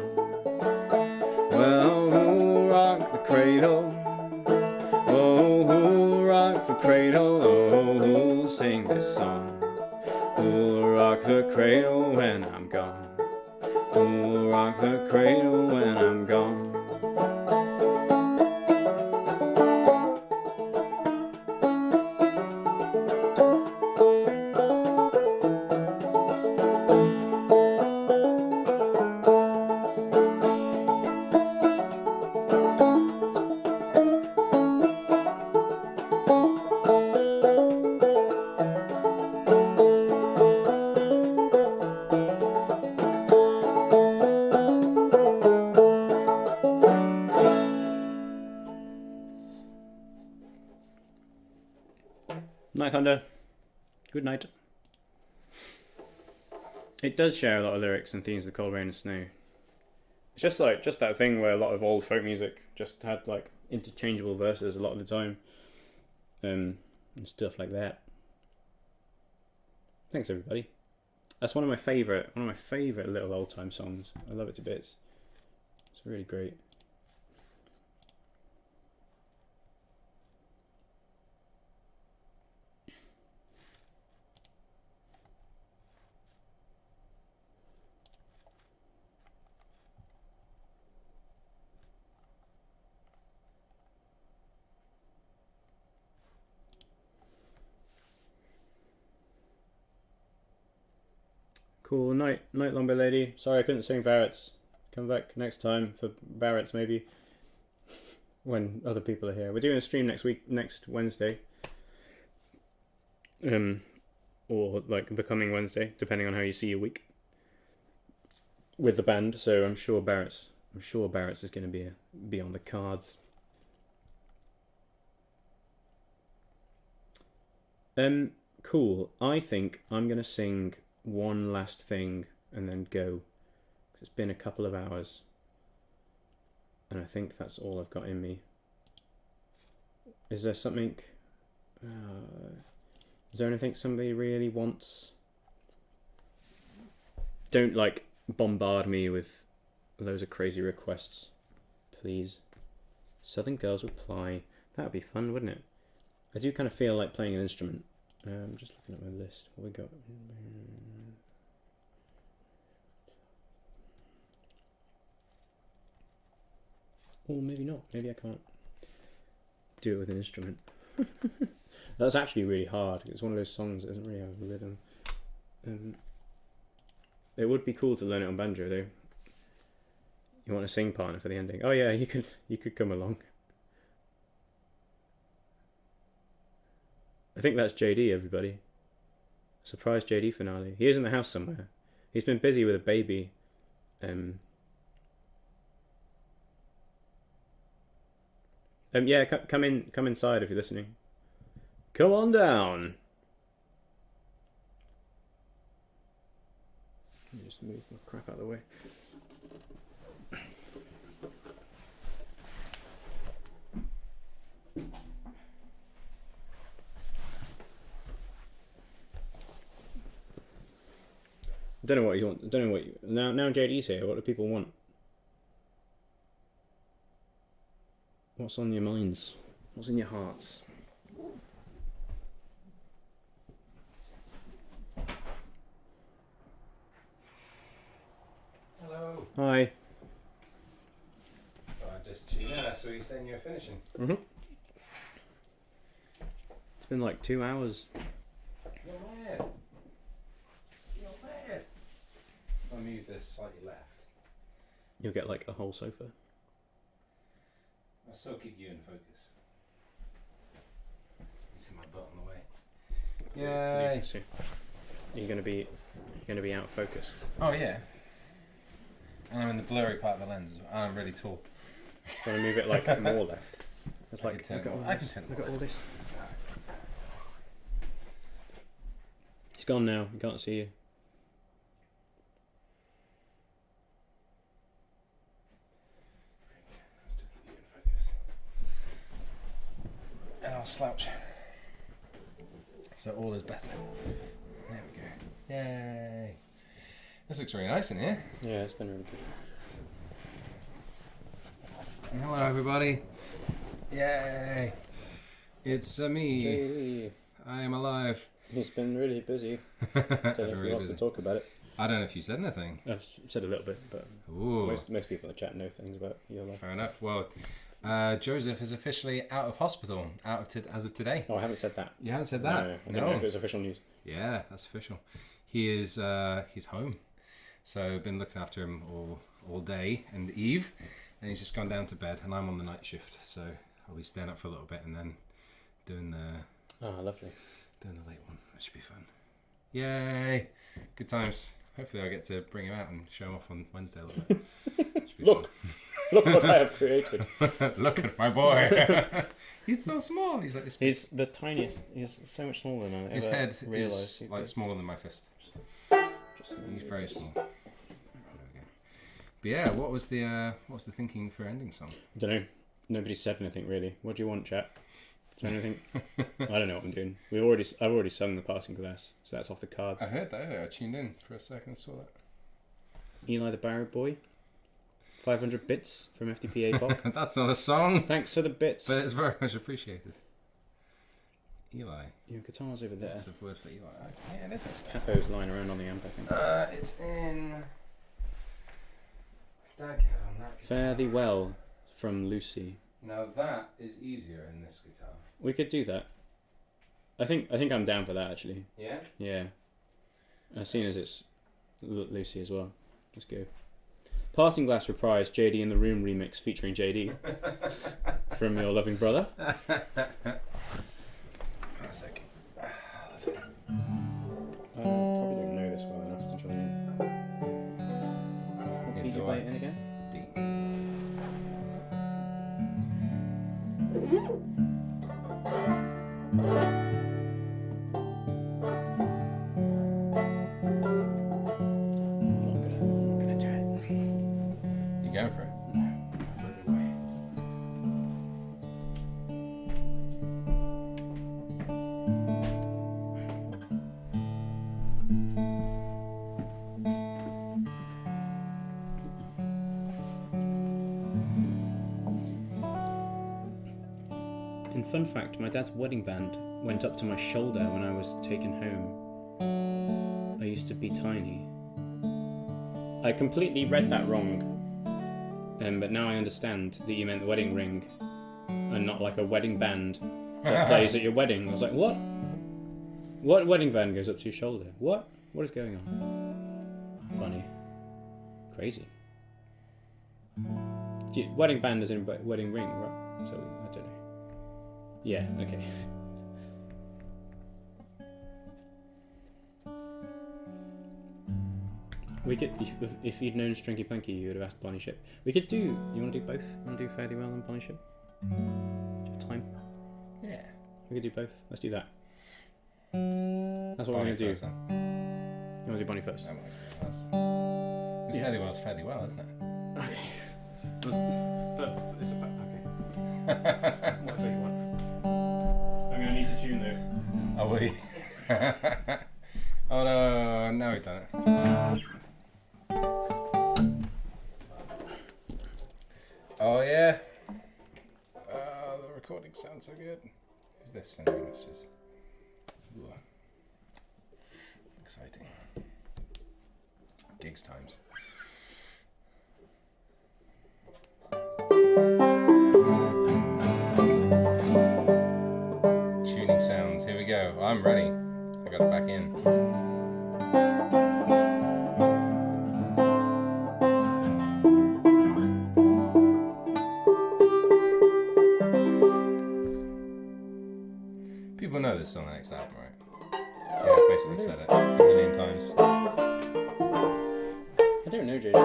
Speaker 1: Well, who'll rock the cradle? Oh, who'll rock the cradle? Oh, who'll sing this song? Who'll rock the cradle when I'm gone? Who'll rock the cradle when I'm gone? Night Thunder. Good night. It does share a lot of lyrics and themes with Cold Rain and Snow. It's just that thing where a lot of old folk music just had like interchangeable verses a lot of the time, and stuff like that. Thanks everybody. That's one of my favorite little old time songs. I love it to bits. It's really great. Cool. Night Lombo Lady. Sorry I couldn't sing Barrett's. Come back next time for Barrett's maybe. When other people are here. We're doing a stream next Wednesday. Or like the coming Wednesday, depending on how you see your week. With the band, so I'm sure Barrett's is gonna be on the cards. Cool. I think I'm gonna sing one last thing and then go. It's been a couple of hours and I think that's all I've got in me. Is there something is there anything somebody really wants? Don't like bombard me with loads of crazy requests, please. Southern Girls Reply. That would be fun, wouldn't it? I do kind of feel like playing an instrument. I'm just looking at my list. What we got? Or maybe not. Maybe I can't do it with an instrument. That's actually really hard. It's one of those songs that doesn't really have a rhythm. It would be cool to learn it on banjo, though. You want a sing partner for the ending? Oh yeah, you could come along. I think that's JD, everybody. Surprise JD finale. He is in the house somewhere. He's been busy with a baby. Yeah, come inside if you're listening. Come on down. Let me just move my crap out of the way. I don't know what you want. I don't know what you... Now JD's here. What do people want? What's on your minds? What's in your hearts?
Speaker 2: Hello.
Speaker 1: Hi.
Speaker 2: Oh, I just tuned in. I saw you saying you were finishing.
Speaker 1: Mm-hmm. It's been like 2 hours.
Speaker 2: You're mad. You're mad. I'll move this slightly left.
Speaker 1: You'll get like a whole sofa.
Speaker 2: I'll still keep you in focus. You see my butt on the way.
Speaker 1: Yeah.
Speaker 2: Yay.
Speaker 1: See. You're gonna be out of focus.
Speaker 2: Oh yeah. And I'm in the blurry part of the lens. And I'm really tall.
Speaker 1: Trying to move it like more left. It's
Speaker 2: I
Speaker 1: like
Speaker 2: can
Speaker 1: look at all
Speaker 2: I can
Speaker 1: this.
Speaker 2: turn it
Speaker 1: Look at
Speaker 2: more
Speaker 1: all this. He's gone now. He can't see you.
Speaker 2: I'll still keep you in focus. And I'll slouch. So all is better. There we go. Yay. This looks really nice in here.
Speaker 1: Yeah, it's been really good.
Speaker 2: Hello everybody. Yay. It's me.
Speaker 1: JD.
Speaker 2: I am alive.
Speaker 1: He's been really busy. I don't know if he wants to talk about it.
Speaker 2: I don't know if you said anything.
Speaker 1: I've said a little bit, but
Speaker 2: Ooh.
Speaker 1: most people in the chat know things about your life.
Speaker 2: Fair enough. Well, Joseph is officially out of hospital as of today.
Speaker 1: Oh, I haven't said that.
Speaker 2: You haven't said
Speaker 1: No,
Speaker 2: that?
Speaker 1: I don't know if it's official news.
Speaker 2: Yeah, that's official. He is he's home. So I've been looking after him all day and Eve, and he's just gone down to bed, and I'm on the night shift, so I'll be staying up for a little bit and then doing the
Speaker 1: Lovely.
Speaker 2: doing the late one. That should be fun. Yay! Good times. Hopefully I'll get to bring him out and show him off on Wednesday a little bit. Should be
Speaker 1: Look what I have created.
Speaker 2: fun. Look at my boy. He's so small. He's like this.
Speaker 1: He's the tiniest. He's so much smaller than I
Speaker 2: His
Speaker 1: ever
Speaker 2: head
Speaker 1: realised.
Speaker 2: is like smaller than my fist. He's very small. There we go. But yeah, what was the thinking for ending song?
Speaker 1: I don't know. Nobody said anything really. What do you want, chat? Is there anything? I don't know what I'm doing. I've already sung the passing glass, so that's off the cards.
Speaker 2: I heard that earlier. I tuned in for a second and saw that.
Speaker 1: Eli the Barrow Boy. 500 bits from FTPA Bok.
Speaker 2: That's not a song.
Speaker 1: Thanks for the bits.
Speaker 2: But it's very much appreciated. Eli.
Speaker 1: Your guitar's over there.
Speaker 2: That's a word for Eli. Yeah, it is.
Speaker 1: Capo's lying around on the amp, I think.
Speaker 2: It's in. Dad had on that guitar.
Speaker 1: Fare thee well from Lucy.
Speaker 2: Now that is easier in this guitar.
Speaker 1: We could do that. I think I'm down for that actually.
Speaker 2: Yeah?
Speaker 1: Yeah. As soon as it's Lucy as well. Let's go. Passing Glass reprise JD in the Room remix featuring JD from your loving brother.
Speaker 2: Classic.
Speaker 1: Probably don't know this well enough to join in. What key did you play it in again?
Speaker 2: D.
Speaker 1: I'm not gonna do it.
Speaker 2: You going for it?
Speaker 1: In fun fact, my dad's wedding band went up to my shoulder when I was taken home. I used to be tiny. I completely read that wrong, but now I understand that you meant the wedding ring and not like a wedding band that plays at your wedding. I was like, what? What wedding band goes up to your shoulder? What? What is going on? Funny. Crazy. Wedding band is in wedding ring, right? So, I don't know. Yeah, okay. We could, if you'd known Stringy Punky, you would have asked Bonnie Ship. We could do, you want to do both? You want to do Fairly Well and Bonnie Ship? Do you have time?
Speaker 2: Yeah.
Speaker 1: We could do both. Let's do that. That's what we're going to do.
Speaker 2: First, then.
Speaker 1: You want to do Bonnie first?
Speaker 2: I'm like, that's... It's
Speaker 1: Yeah.
Speaker 2: fairly well, isn't it?
Speaker 1: Okay. It's about, okay. What do you want? I'm going to need to tune though.
Speaker 2: Are we? Oh no, now we've done it. Oh yeah. recording sounds so good. Who's this sending messages? Ooh. Exciting. Gigs times. Tuning sounds. Here we go. I'm ready. I got it back in. People know this on the next album, right? Yeah, I've basically said it a million times.
Speaker 1: I don't know, JJ.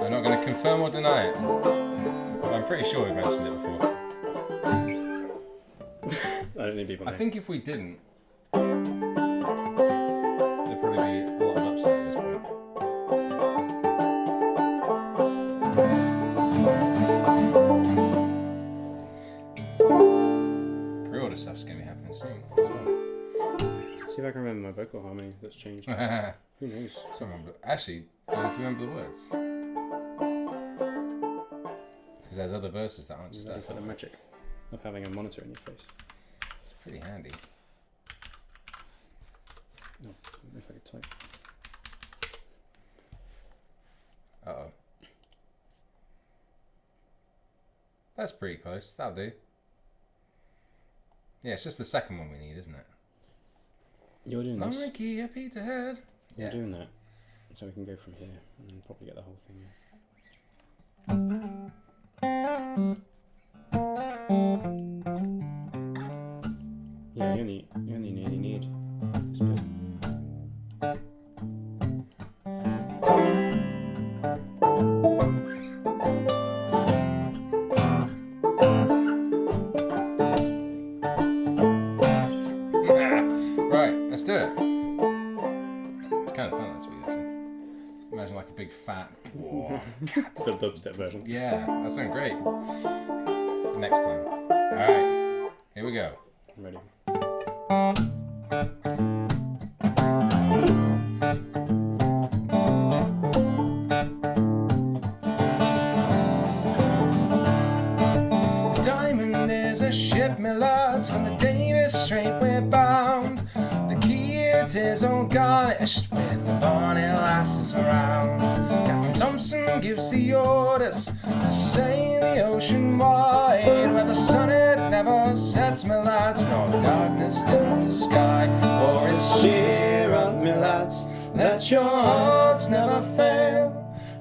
Speaker 2: I'm not going to confirm or deny it. But I'm pretty sure we've mentioned it before.
Speaker 1: I don't think people know.
Speaker 2: I think if we didn't, there'd probably be a lot of upset at this point. Pre-order stuff's going to be happening soon as well.
Speaker 1: See if I can remember my vocal harmony that's changed. Who knows?
Speaker 2: So remember, actually, do you remember the words? Because there's other verses that aren't just
Speaker 1: That's
Speaker 2: that.
Speaker 1: like the magic of having a monitor in your face.
Speaker 2: It's pretty handy.
Speaker 1: Oh, if I could type.
Speaker 2: Uh-oh. That's pretty close. That'll do. Yeah, it's just the second one we need, isn't it?
Speaker 1: You're doing this.
Speaker 2: Mikey, a Peterhead.
Speaker 1: You're doing that. So we can go from here and probably get the whole thing in. Yeah, you only really need this bit.
Speaker 2: Right, let's do it. It's kind of fun, that sweet, actually. Imagine like a big fat. Whoa.
Speaker 1: The dubstep version.
Speaker 2: Yeah, that sounds great. Next time. Alright, here we go.
Speaker 1: I'm ready.
Speaker 2: Diamond is a ship, my lads, from the Davis Strait we're bound. The key it is all garnished with the bonny lasses around. Captain Thompson gives the orders to sail the ocean wide, where the sun it never sets, my lads, nor darkness dims the sky. For it's cheer up, my lads, let your hearts never fail.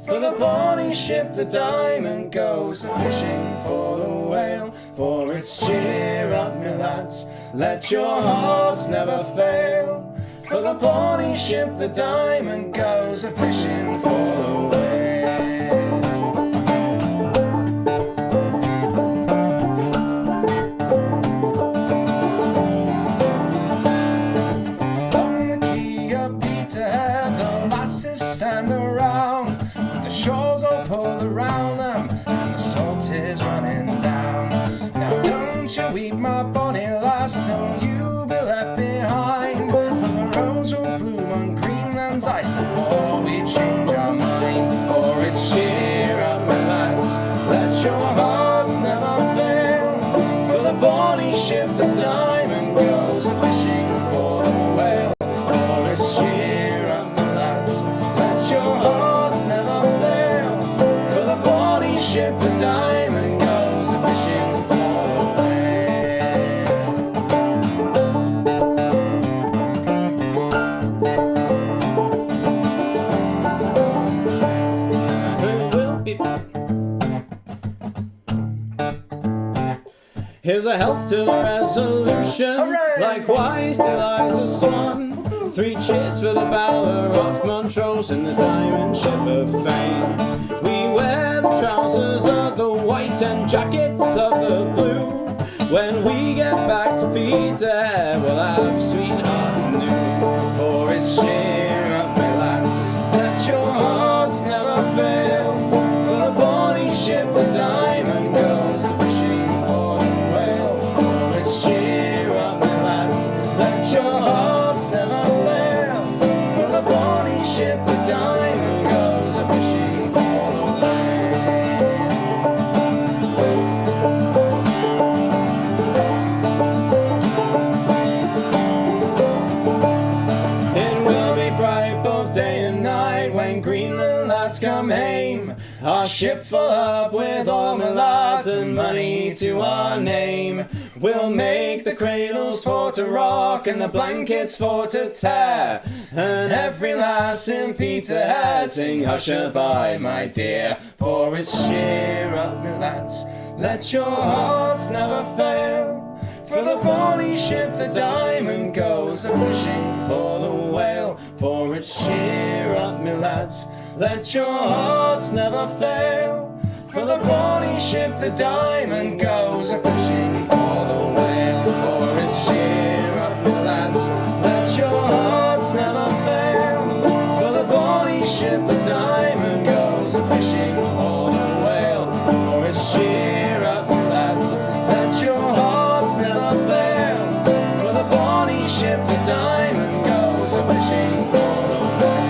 Speaker 2: For the bonny ship, the Diamond, goes a-fishing for the whale. For it's cheer up, my lads, let your hearts never fail. For the bonny ship, the Diamond, goes a-fishing for the whale. On the quay of Peterhead, the lasses stand around. The shores all pull around them, and the salt is running down. Now don't you weep, my bonny lass, don't you be left behind. For the rose will bloom on Greenland's ice before we change our mind. For it's cheer up, my lads, let your hearts never fail. For the bonny ship, the Diamond, goes a-fishing for the whale. For it's cheer up, my lads, let your hearts never fail. For the bonny ship, the Diamond, goes a-fishing for the whale.
Speaker 1: It will be. Here's a health to the resolution.
Speaker 2: Hooray!
Speaker 1: Likewise, there lies a swan. 3 cheers for the Valor of Montrose and the Diamond Ship of Fame. We wear the trousers of the white and jackets of the blue. When we get back to Peterhead, we'll have sweethearts new. For it's cheer up, my lads, let your hearts never fail. For the bonny ship, the Diamond, goes a-fishing for the whale. For it's cheer up, my lads, let your hearts never fail. For the bonny ship, the Diamond, lads come hame, our ship full up with all my lads and money to our name. We'll make the cradles for to rock and the blankets for to tear, and every lass in Peterhead sing hush-a-bye, my dear, for it's cheer up, my lads, let your hearts never fail. For the bonny ship, the Diamond, goes a-fishing for the whale. For it's cheer up, me lads, let your hearts never fail. For the bonny ship, the Diamond, goes a-fishing for the whale. For it's cheer up, me lads, let your hearts never fail. For the bonny ship, the Diamond, goes a-fishing for the whale. For it's cheer up, me lads, let your hearts never fail. For the bonny ship, the Diamond, goes a-fishing for the whale.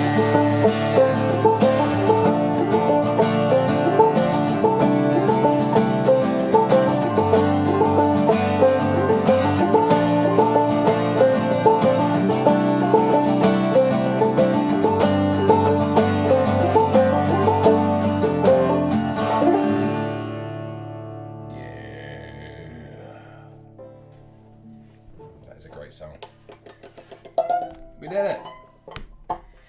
Speaker 2: That is a great song. We did it.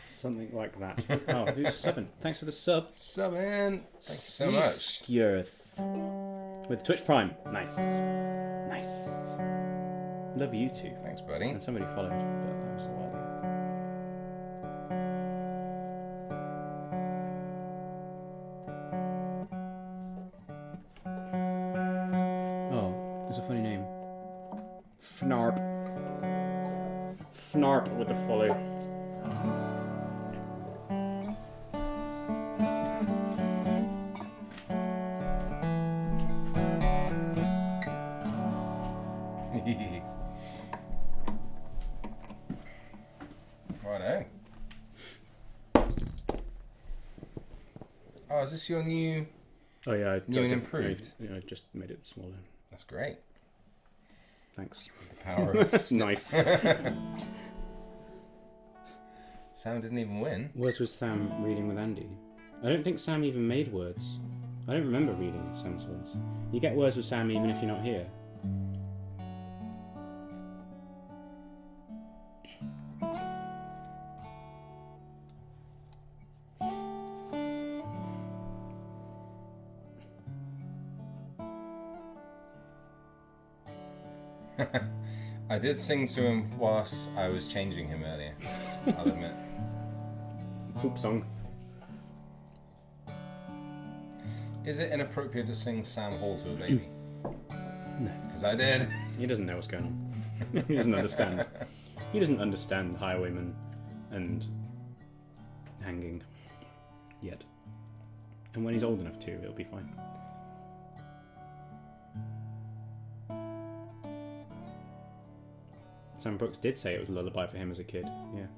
Speaker 1: Something like that. Oh, who's subbing? Thanks for the sub.
Speaker 2: Subbing. Thank you so much.
Speaker 1: Skirth. With Twitch Prime. Nice. Nice. Love you too.
Speaker 2: Thanks, buddy.
Speaker 1: And somebody followed, but that was a while ago. Oh, there's a funny name. Fnarp. Fnarp with the follow.
Speaker 2: Righto. Oh, is this your new?
Speaker 1: Oh yeah,
Speaker 2: New and improved.
Speaker 1: I just made it smaller.
Speaker 2: That's great.
Speaker 1: Thanks.
Speaker 2: The power of
Speaker 1: Knife.
Speaker 2: Sam didn't even win.
Speaker 1: Words with Sam reading with Andy. I don't think Sam even made words. I don't remember reading Sam's words. You get words with Sam even if you're not here.
Speaker 2: I did sing to him whilst I was changing him earlier. I'll admit.
Speaker 1: Poop song.
Speaker 2: Is it inappropriate to sing Sam Hall to a baby?
Speaker 1: No.
Speaker 2: Because I did.
Speaker 1: He doesn't know what's going on. He doesn't understand. He doesn't understand highwaymen and hanging yet. And when he's old enough to, it'll be fine. Sam Brooks did say it was a lullaby for him as a kid. Yeah.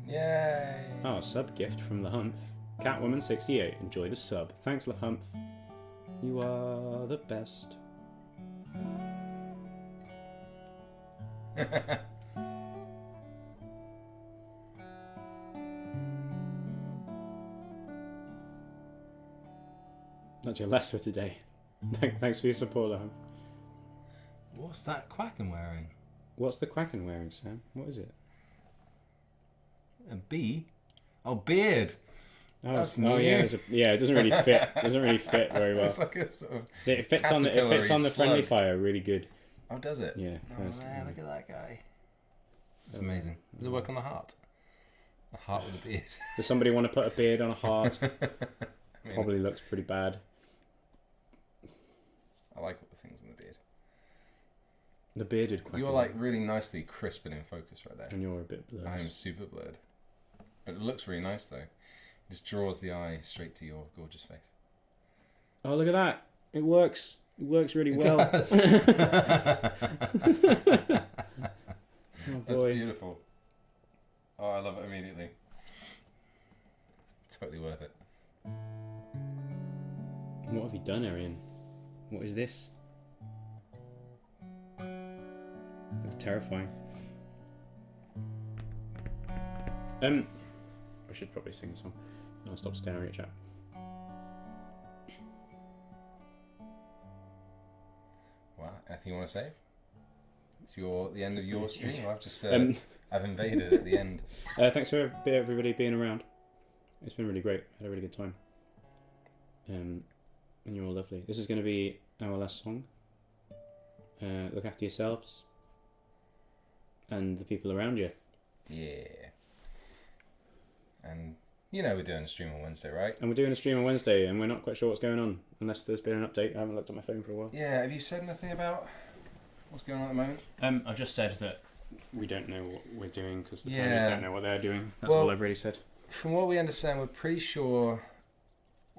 Speaker 2: Yay.
Speaker 1: Oh, sub gift from LaHumph. Catwoman68. Enjoy the sub. Thanks, LaHumph. You are the best. That's your last for today. Thanks for your support, LaHumph.
Speaker 2: What's that Quacken wearing?
Speaker 1: What's the Quacken wearing, Sam? What is it?
Speaker 2: A bee? Oh, beard.
Speaker 1: Oh,
Speaker 2: That's
Speaker 1: oh yeah, it doesn't really fit. It doesn't really fit very well.
Speaker 2: It's like a sort of
Speaker 1: It fits on the friendly fire really good.
Speaker 2: Oh, does it?
Speaker 1: Yeah.
Speaker 2: Oh man, look at that guy. That's amazing. Does it work on the heart? A heart with a beard.
Speaker 1: Does somebody want to put a beard on a heart?
Speaker 2: I mean,
Speaker 1: Probably looks pretty bad.
Speaker 2: I like all the things in the beard.
Speaker 1: The bearded Quacken.
Speaker 2: You're like really nicely crisp and in focus right there.
Speaker 1: And you're a bit blurred.
Speaker 2: I am super blurred. But it looks really nice though. It just draws the eye straight to your gorgeous face.
Speaker 1: Oh, look at that. It works. It works really well.
Speaker 2: It does.
Speaker 1: Oh,
Speaker 2: That's
Speaker 1: boy.
Speaker 2: beautiful. Oh, I love it immediately. Totally worth it.
Speaker 1: What have you done, Arian? What is this? That's terrifying. I should probably sing a song. I'll stop staring at chat.
Speaker 2: Wow, anything you want to say? It's the end of your stream. I've just I've invaded at the end.
Speaker 1: Thanks for everybody being around. It's been really great. Had a really good time. And you're all lovely. This is going to be our last song. Look after yourselves and the people around you.
Speaker 2: Yeah. And you know we're doing a stream on Wednesday, right?
Speaker 1: And we're doing a stream on Wednesday, and we're not quite sure what's going on, unless there's been an update. I haven't looked at my phone for a while.
Speaker 2: Yeah, have you said anything about what's going on at the moment?
Speaker 1: I've just said that we don't know what we're doing, because the
Speaker 2: Yeah.
Speaker 1: ponies don't know what they're doing. That's
Speaker 2: Well,
Speaker 1: all I've really said.
Speaker 2: From what we understand, we're pretty sure.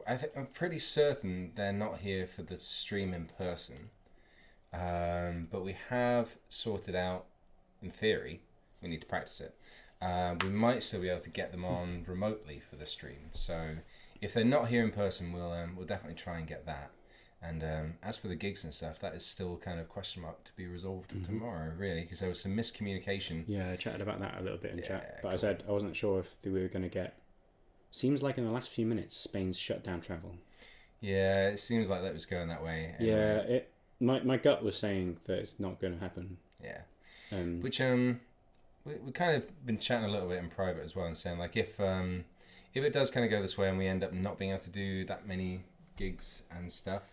Speaker 2: I'm pretty certain they're not here for the stream in person. But we have sorted out, in theory, we need to practice it. We might still be able to get them on remotely for the stream. So if they're not here in person, we'll definitely try and get that. And as for the gigs and stuff, that is still kind of question mark to be resolved tomorrow, really, because there was some miscommunication.
Speaker 1: Yeah, I chatted about that a little bit in chat, but
Speaker 2: cool.
Speaker 1: I said I wasn't sure if we were going to get. Seems like in the last few minutes, Spain's shut down travel.
Speaker 2: Yeah, it seems like that was going that way.
Speaker 1: Yeah, my gut was saying that it's not going to happen.
Speaker 2: Yeah.
Speaker 1: Which
Speaker 2: we kind of been chatting a little bit in private as well, and saying like if it does kind of go this way and we end up not being able to do that many gigs and stuff,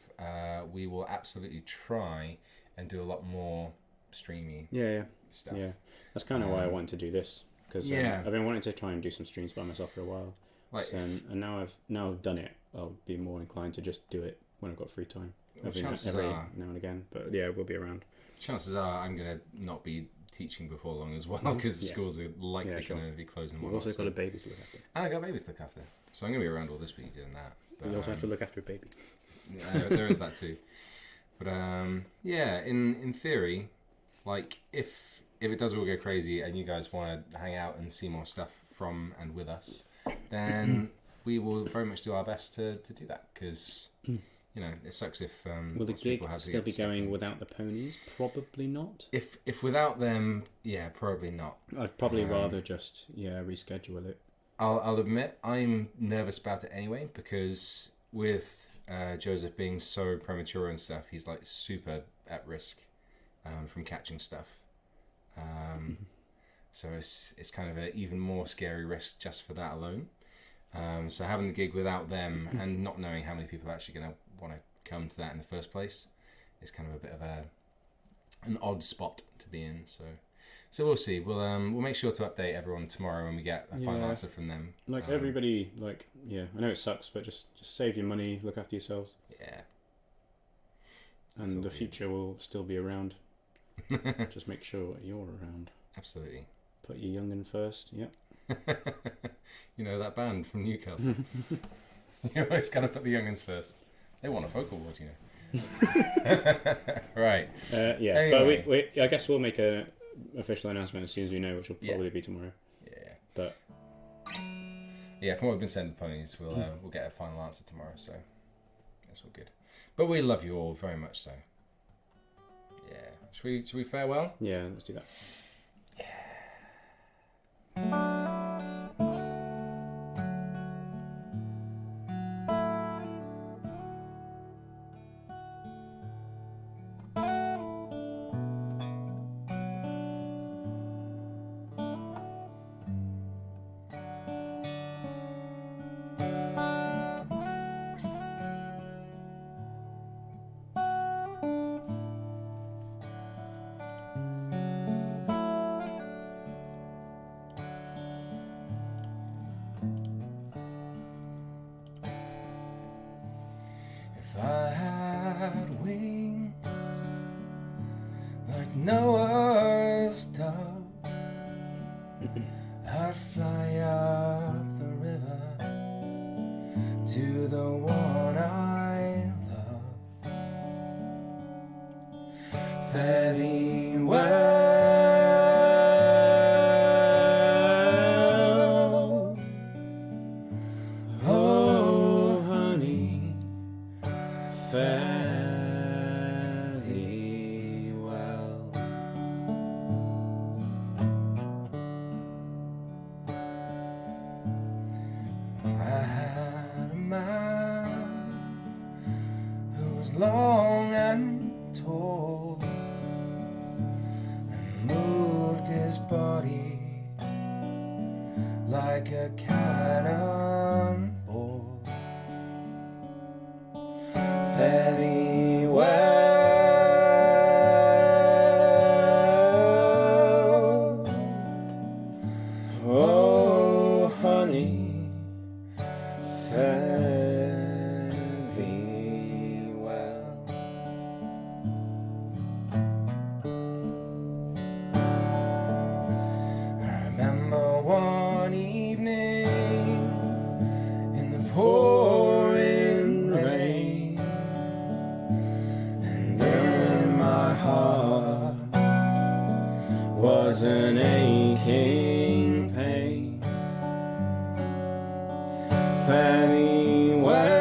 Speaker 2: we will absolutely try and do a lot more streamy stuff.
Speaker 1: Yeah, that's kind of why I wanted to do this, because I've been wanting to try and do some streams by myself for a while. And now I've done it. I'll be more inclined to just do it when I've got free time. Every now and again, but yeah, we'll be around.
Speaker 2: Chances are I'm gonna not be teaching before long as well, because the schools are likely going to be closing.
Speaker 1: You've also got a baby to look after.
Speaker 2: And I got a baby to look after, so I'm gonna be around all this week doing that.
Speaker 1: But you also have to look after a baby.
Speaker 2: Yeah, there is that too. But yeah, in theory, like if it does all go crazy and you guys want to hang out and see more stuff from and with us, then we will very much do our best to do that, because you know it sucks if
Speaker 1: will the gig still be going without the ponies? Probably not.
Speaker 2: If without them, yeah, probably not.
Speaker 1: I'd probably rather just reschedule it.
Speaker 2: I'll admit I'm nervous about it anyway, because with Joseph being so premature and stuff, he's like super at risk from catching stuff. So it's kind of an even more scary risk just for that alone. So having the gig without them and not knowing how many people are actually going to want to come to that in the first place is kind of a bit of an odd spot to be in. So we'll see. We'll make sure to update everyone tomorrow when we get a final answer from them.
Speaker 1: Like everybody, I know it sucks, but just save your money, look after yourselves.
Speaker 2: Yeah.
Speaker 1: And the future will still be around. Just make sure you're around.
Speaker 2: Absolutely.
Speaker 1: Put your young'un first. Yep.
Speaker 2: You know that band from Newcastle. You always gotta put the young'uns first. They want a vocal award, you know. Right.
Speaker 1: Anyway. But we I guess we'll make an official announcement as soon as we know, which will probably be tomorrow.
Speaker 2: Yeah.
Speaker 1: But
Speaker 2: yeah, from what we've been sending the ponies, we'll get a final answer tomorrow. So that's all good. But we love you all very much. So yeah, should we farewell?
Speaker 1: Yeah, let's do that.
Speaker 2: If I had wings like Noah's dove, I'd fly up the river to the one I love. Fare thee well, oh honey, fare thee well. I long and tall, and moved his body like a cannonball. Fare thee well, oh honey, fare thee well. I remember one evening in the pouring rain, and in my heart was an aching pain. Fare thee well,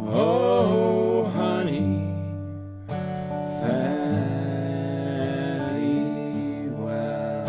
Speaker 2: oh honey, fare thee well.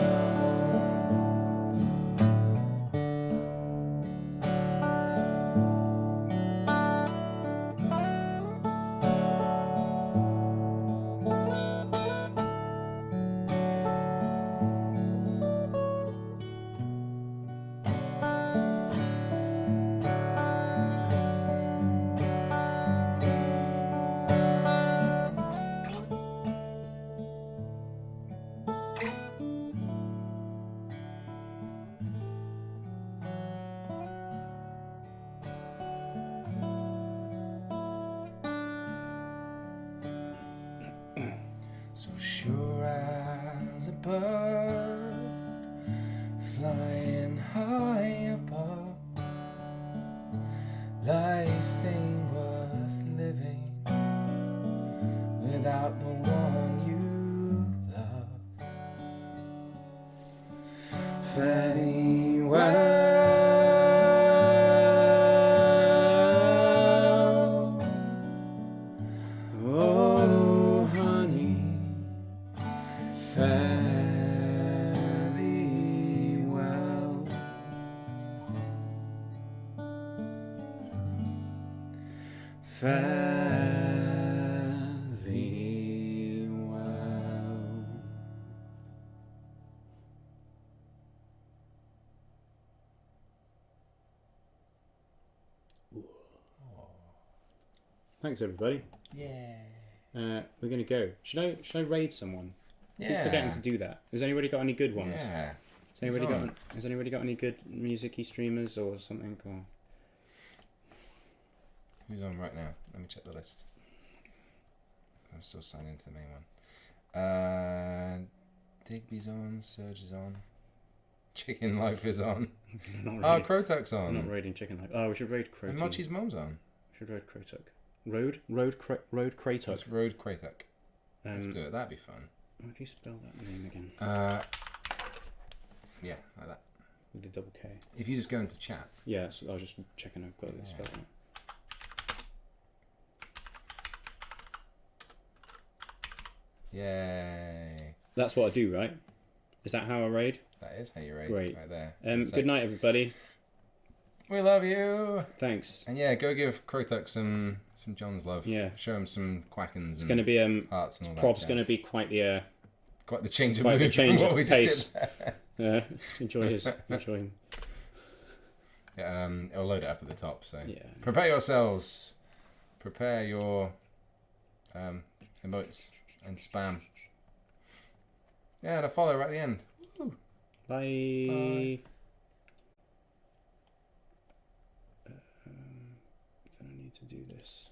Speaker 2: So sure as a bird flying high above, life ain't worth living without the one you love. Fare thee well, oh honey, fare thee well. Fare thee well.
Speaker 1: Thanks, everybody.
Speaker 2: Yeah.
Speaker 1: We're gonna go. Should I raid someone? I keep
Speaker 2: Yeah.
Speaker 1: forgetting to do that. Has anybody got any good ones?
Speaker 2: Yeah.
Speaker 1: Has anybody got any good music-y streamers or something? Or...
Speaker 2: Who's on right now? Let me check the list. I'm still signed into the main one. Digby's on, Surge is on, Chicken Life is on.
Speaker 1: Not
Speaker 2: Oh,
Speaker 1: raiding,
Speaker 2: Krotuk's
Speaker 1: I'm
Speaker 2: on.
Speaker 1: not raiding Chicken Life. Oh, we should raid
Speaker 2: And
Speaker 1: Krotuk.
Speaker 2: Mochi's mum's on.
Speaker 1: We should raid Krotuk. Road Kratuk.
Speaker 2: It's Road Kratuk. Let's do it. That'd be fun.
Speaker 1: How do you spell that name again?
Speaker 2: Yeah, like that.
Speaker 1: With the double K.
Speaker 2: If you just go into chat.
Speaker 1: Yeah, so I was just checking I've got it spelled right.
Speaker 2: Yay.
Speaker 1: That's what I do, right? Is that how I raid?
Speaker 2: That is how you raid.
Speaker 1: Great.
Speaker 2: Right there.
Speaker 1: Good night, everybody.
Speaker 2: We love you.
Speaker 1: Thanks.
Speaker 2: And yeah, go give Krotuk some John's love.
Speaker 1: Yeah.
Speaker 2: Show him some quackins.
Speaker 1: It's going to be
Speaker 2: hearts and all that.
Speaker 1: Prob's going to be quite the
Speaker 2: change of
Speaker 1: quite the
Speaker 2: mood
Speaker 1: change
Speaker 2: from what
Speaker 1: of
Speaker 2: we
Speaker 1: pace.
Speaker 2: just did.
Speaker 1: Enjoy him.
Speaker 2: Yeah, it'll load it up at the top. So
Speaker 1: Yeah.
Speaker 2: prepare yourselves. Prepare your emotes and spam. Yeah, and a follow right at the end. Woo.
Speaker 1: Bye.
Speaker 2: Bye.
Speaker 1: Then I need to do this.